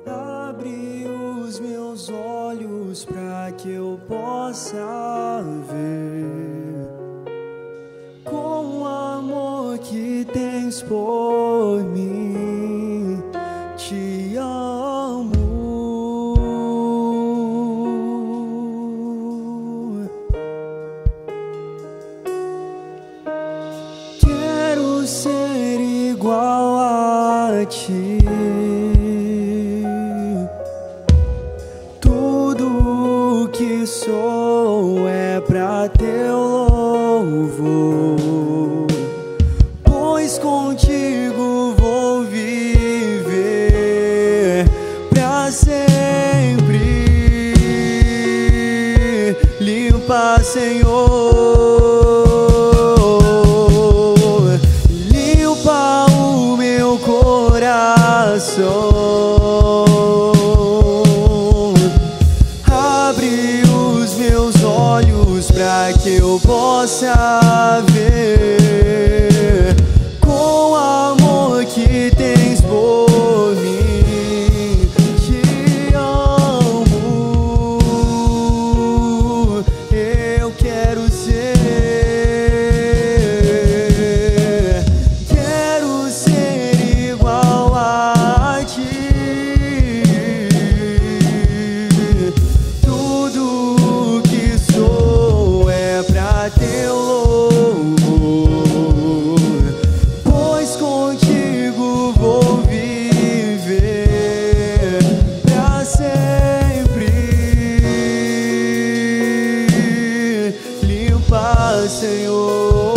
abre os meus olhos para que eu possa ver com o amor que tens por mim. Te amo. Quero ser igual a ti. Tudo que sou é pra teu louvor, pois contigo vou viver pra sempre. Limpa, Senhor, limpa o meu coração. Abre os meus olhos para que eu possa ver com o amor que tens por mim. Te amo, eu quero ser igual a ti. Tudo que sou é pra teu louvor, pois contigo vou viver pra sempre. Limpa, Senhor,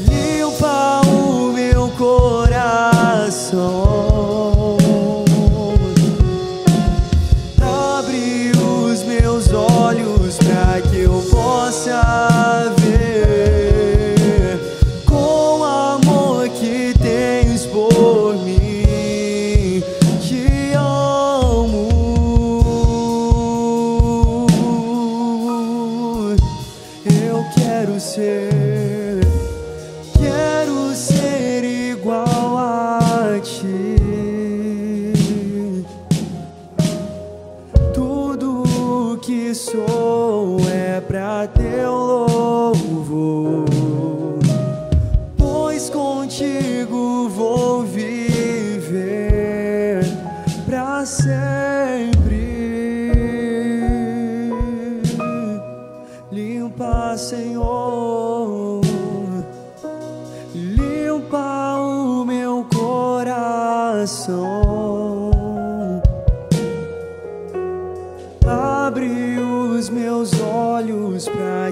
limpa o meu coração. Abre os meus olhos para que eu possa ver com o amor que tens por mim. Te amo, eu quero ser igual a ti. Tudo que sou é pra teu louvor, pois contigo vou viver pra sempre. Limpa, Senhor, limpa o meu coração.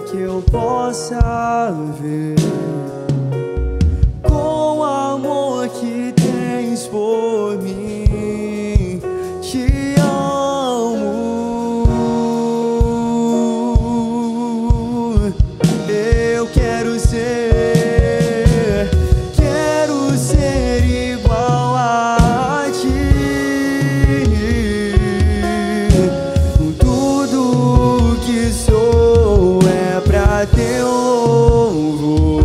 que eu possa ver com o amor que tens por mim. Te amo, eu quero ser igual a ti. Tudo que sou é pra teu louvor,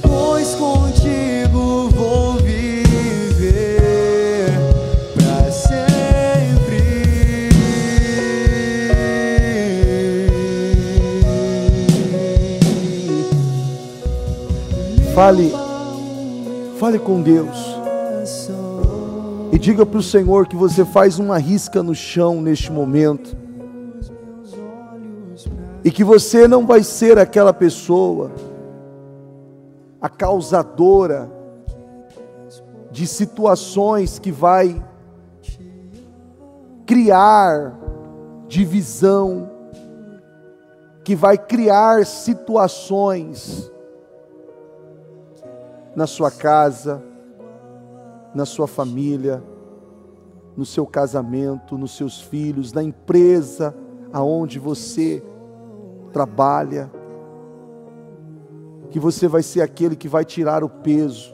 pois contigo vou viver pra sempre. Fale com Deus e diga para o Senhor que você faz uma risca no chão neste momento, e que você não vai ser aquela pessoa, a causadora de situações que vai criar divisão, que vai criar situações na sua casa, na sua família, no seu casamento, nos seus filhos, na empresa aonde você trabalha, que você vai ser aquele que vai tirar o peso.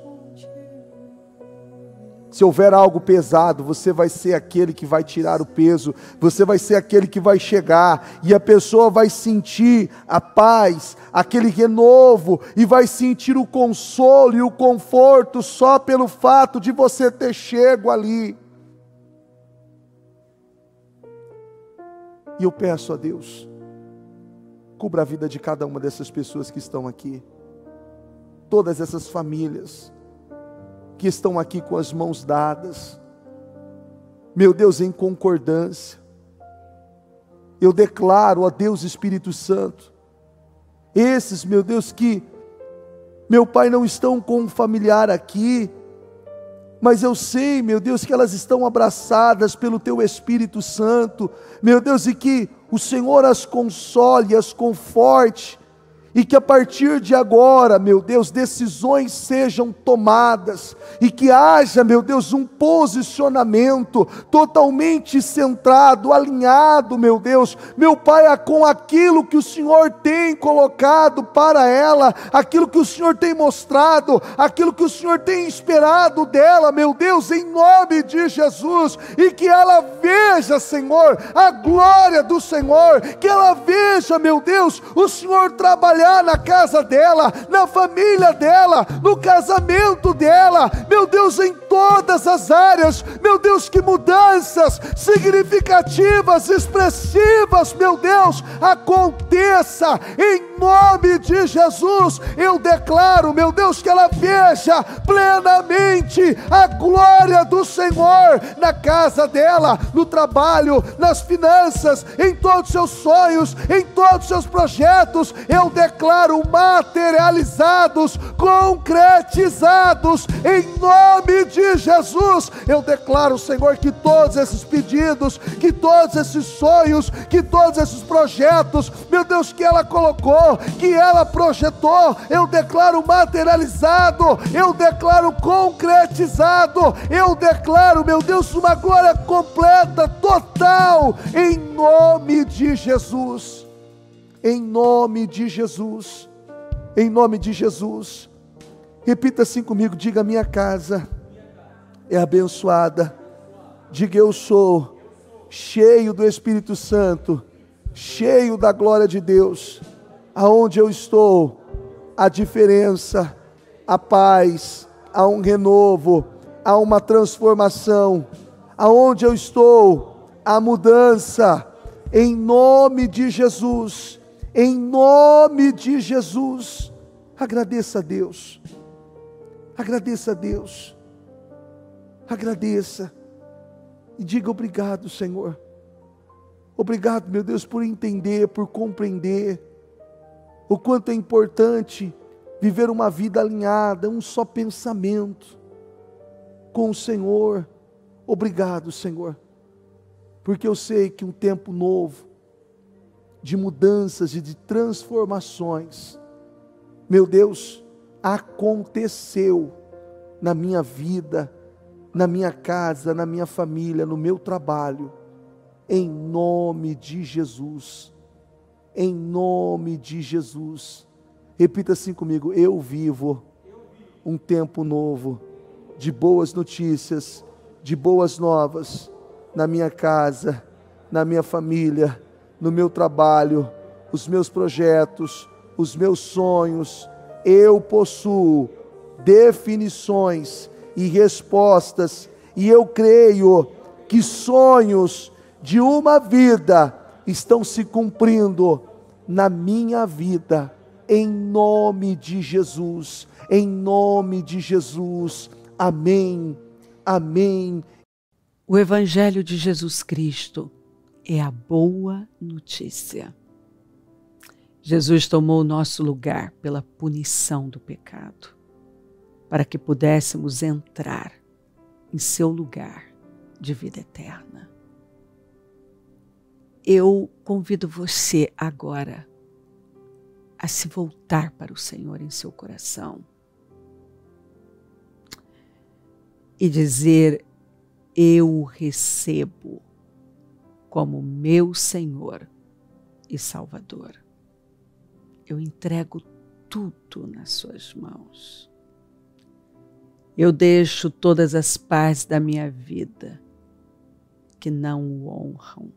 Se houver algo pesado, você vai ser aquele que vai tirar o peso, você vai ser aquele que vai chegar, e a pessoa vai sentir a paz, aquele renovo, e vai sentir o consolo e o conforto só pelo fato de você ter chego ali. E eu peço a Deus, cubra a vida de cada uma dessas pessoas que estão aqui, todas essas famílias que estão aqui com as mãos dadas, meu Deus, em concordância. Eu declaro, ó Deus Espírito Santo, esses, meu Deus, que, meu Pai, não estão com um familiar aqui, mas eu sei, meu Deus, que elas estão abraçadas pelo Teu Espírito Santo, meu Deus, e que o Senhor as console, as conforte, e que a partir de agora, meu Deus, decisões sejam tomadas, e que haja, meu Deus, um posicionamento totalmente centrado, alinhado, meu Deus, meu Pai, com aquilo que o Senhor tem colocado para ela, aquilo que o Senhor tem mostrado, aquilo que o Senhor tem esperado dela, meu Deus, em nome de Jesus, e que ela veja, Senhor, a glória do Senhor, que ela veja, meu Deus, o Senhor trabalhar na casa dela, na família dela, no casamento dela, meu Deus, em todas as áreas, meu Deus, que mudanças significativas, expressivas, meu Deus, aconteça, em nome de Jesus. Eu declaro, meu Deus, que ela veja plenamente a glória do Senhor na casa dela, no trabalho, nas finanças, em todos os seus sonhos, em todos os seus projetos. Eu declaro materializados, concretizados, em nome de Jesus. Eu declaro, Senhor, que todos esses pedidos, que todos esses sonhos, que todos esses projetos, meu Deus, que ela colocou, que ela projetou, eu declaro materializado, eu declaro concretizado, eu declaro, meu Deus, uma glória completa, total, em nome de Jesus. Em nome de Jesus, em nome de Jesus. Repita assim comigo, diga: minha casa é abençoada. Diga: eu sou cheio do Espírito Santo, cheio da glória de Deus. Aonde eu estou, a diferença, a paz, há um renovo, há uma transformação. Aonde eu estou, a mudança, em nome de Jesus. Em nome de Jesus. Agradeça a Deus, agradeça a Deus, agradeça e diga: obrigado, Senhor, obrigado, meu Deus, por entender, por compreender o quanto é importante viver uma vida alinhada, um só pensamento com o Senhor. Obrigado, Senhor, porque eu sei que um tempo novo, de mudanças e de transformações, meu Deus, aconteceu na minha vida, na minha casa, na minha família, no meu trabalho, em nome de Jesus, em nome de Jesus. Repita assim comigo: eu vivo um tempo novo, de boas notícias, de boas novas, na minha casa, na minha família, no meu trabalho, os meus projetos, os meus sonhos. Eu possuo definições e respostas, e eu creio que sonhos de uma vida estão se cumprindo na minha vida, em nome de Jesus, em nome de Jesus, amém, amém. O Evangelho de Jesus Cristo é a boa notícia. Jesus tomou o nosso lugar pela punição do pecado, para que pudéssemos entrar em seu lugar de vida eterna. Eu convido você agora a se voltar para o Senhor em seu coração e dizer: eu o recebo como meu Senhor e Salvador. Eu entrego tudo nas suas mãos. Eu deixo todas as partes da minha vida que não o honram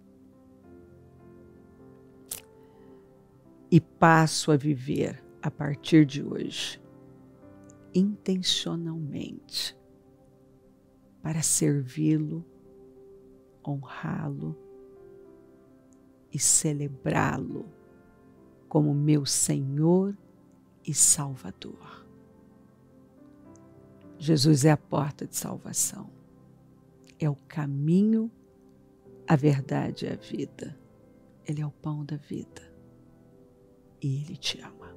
e passo a viver a partir de hoje intencionalmente para servi-lo, honrá-lo e celebrá-lo como meu Senhor e Salvador. Jesus é a porta de salvação, é o caminho, a verdade e a vida. Ele é o pão da vida e Ele te ama.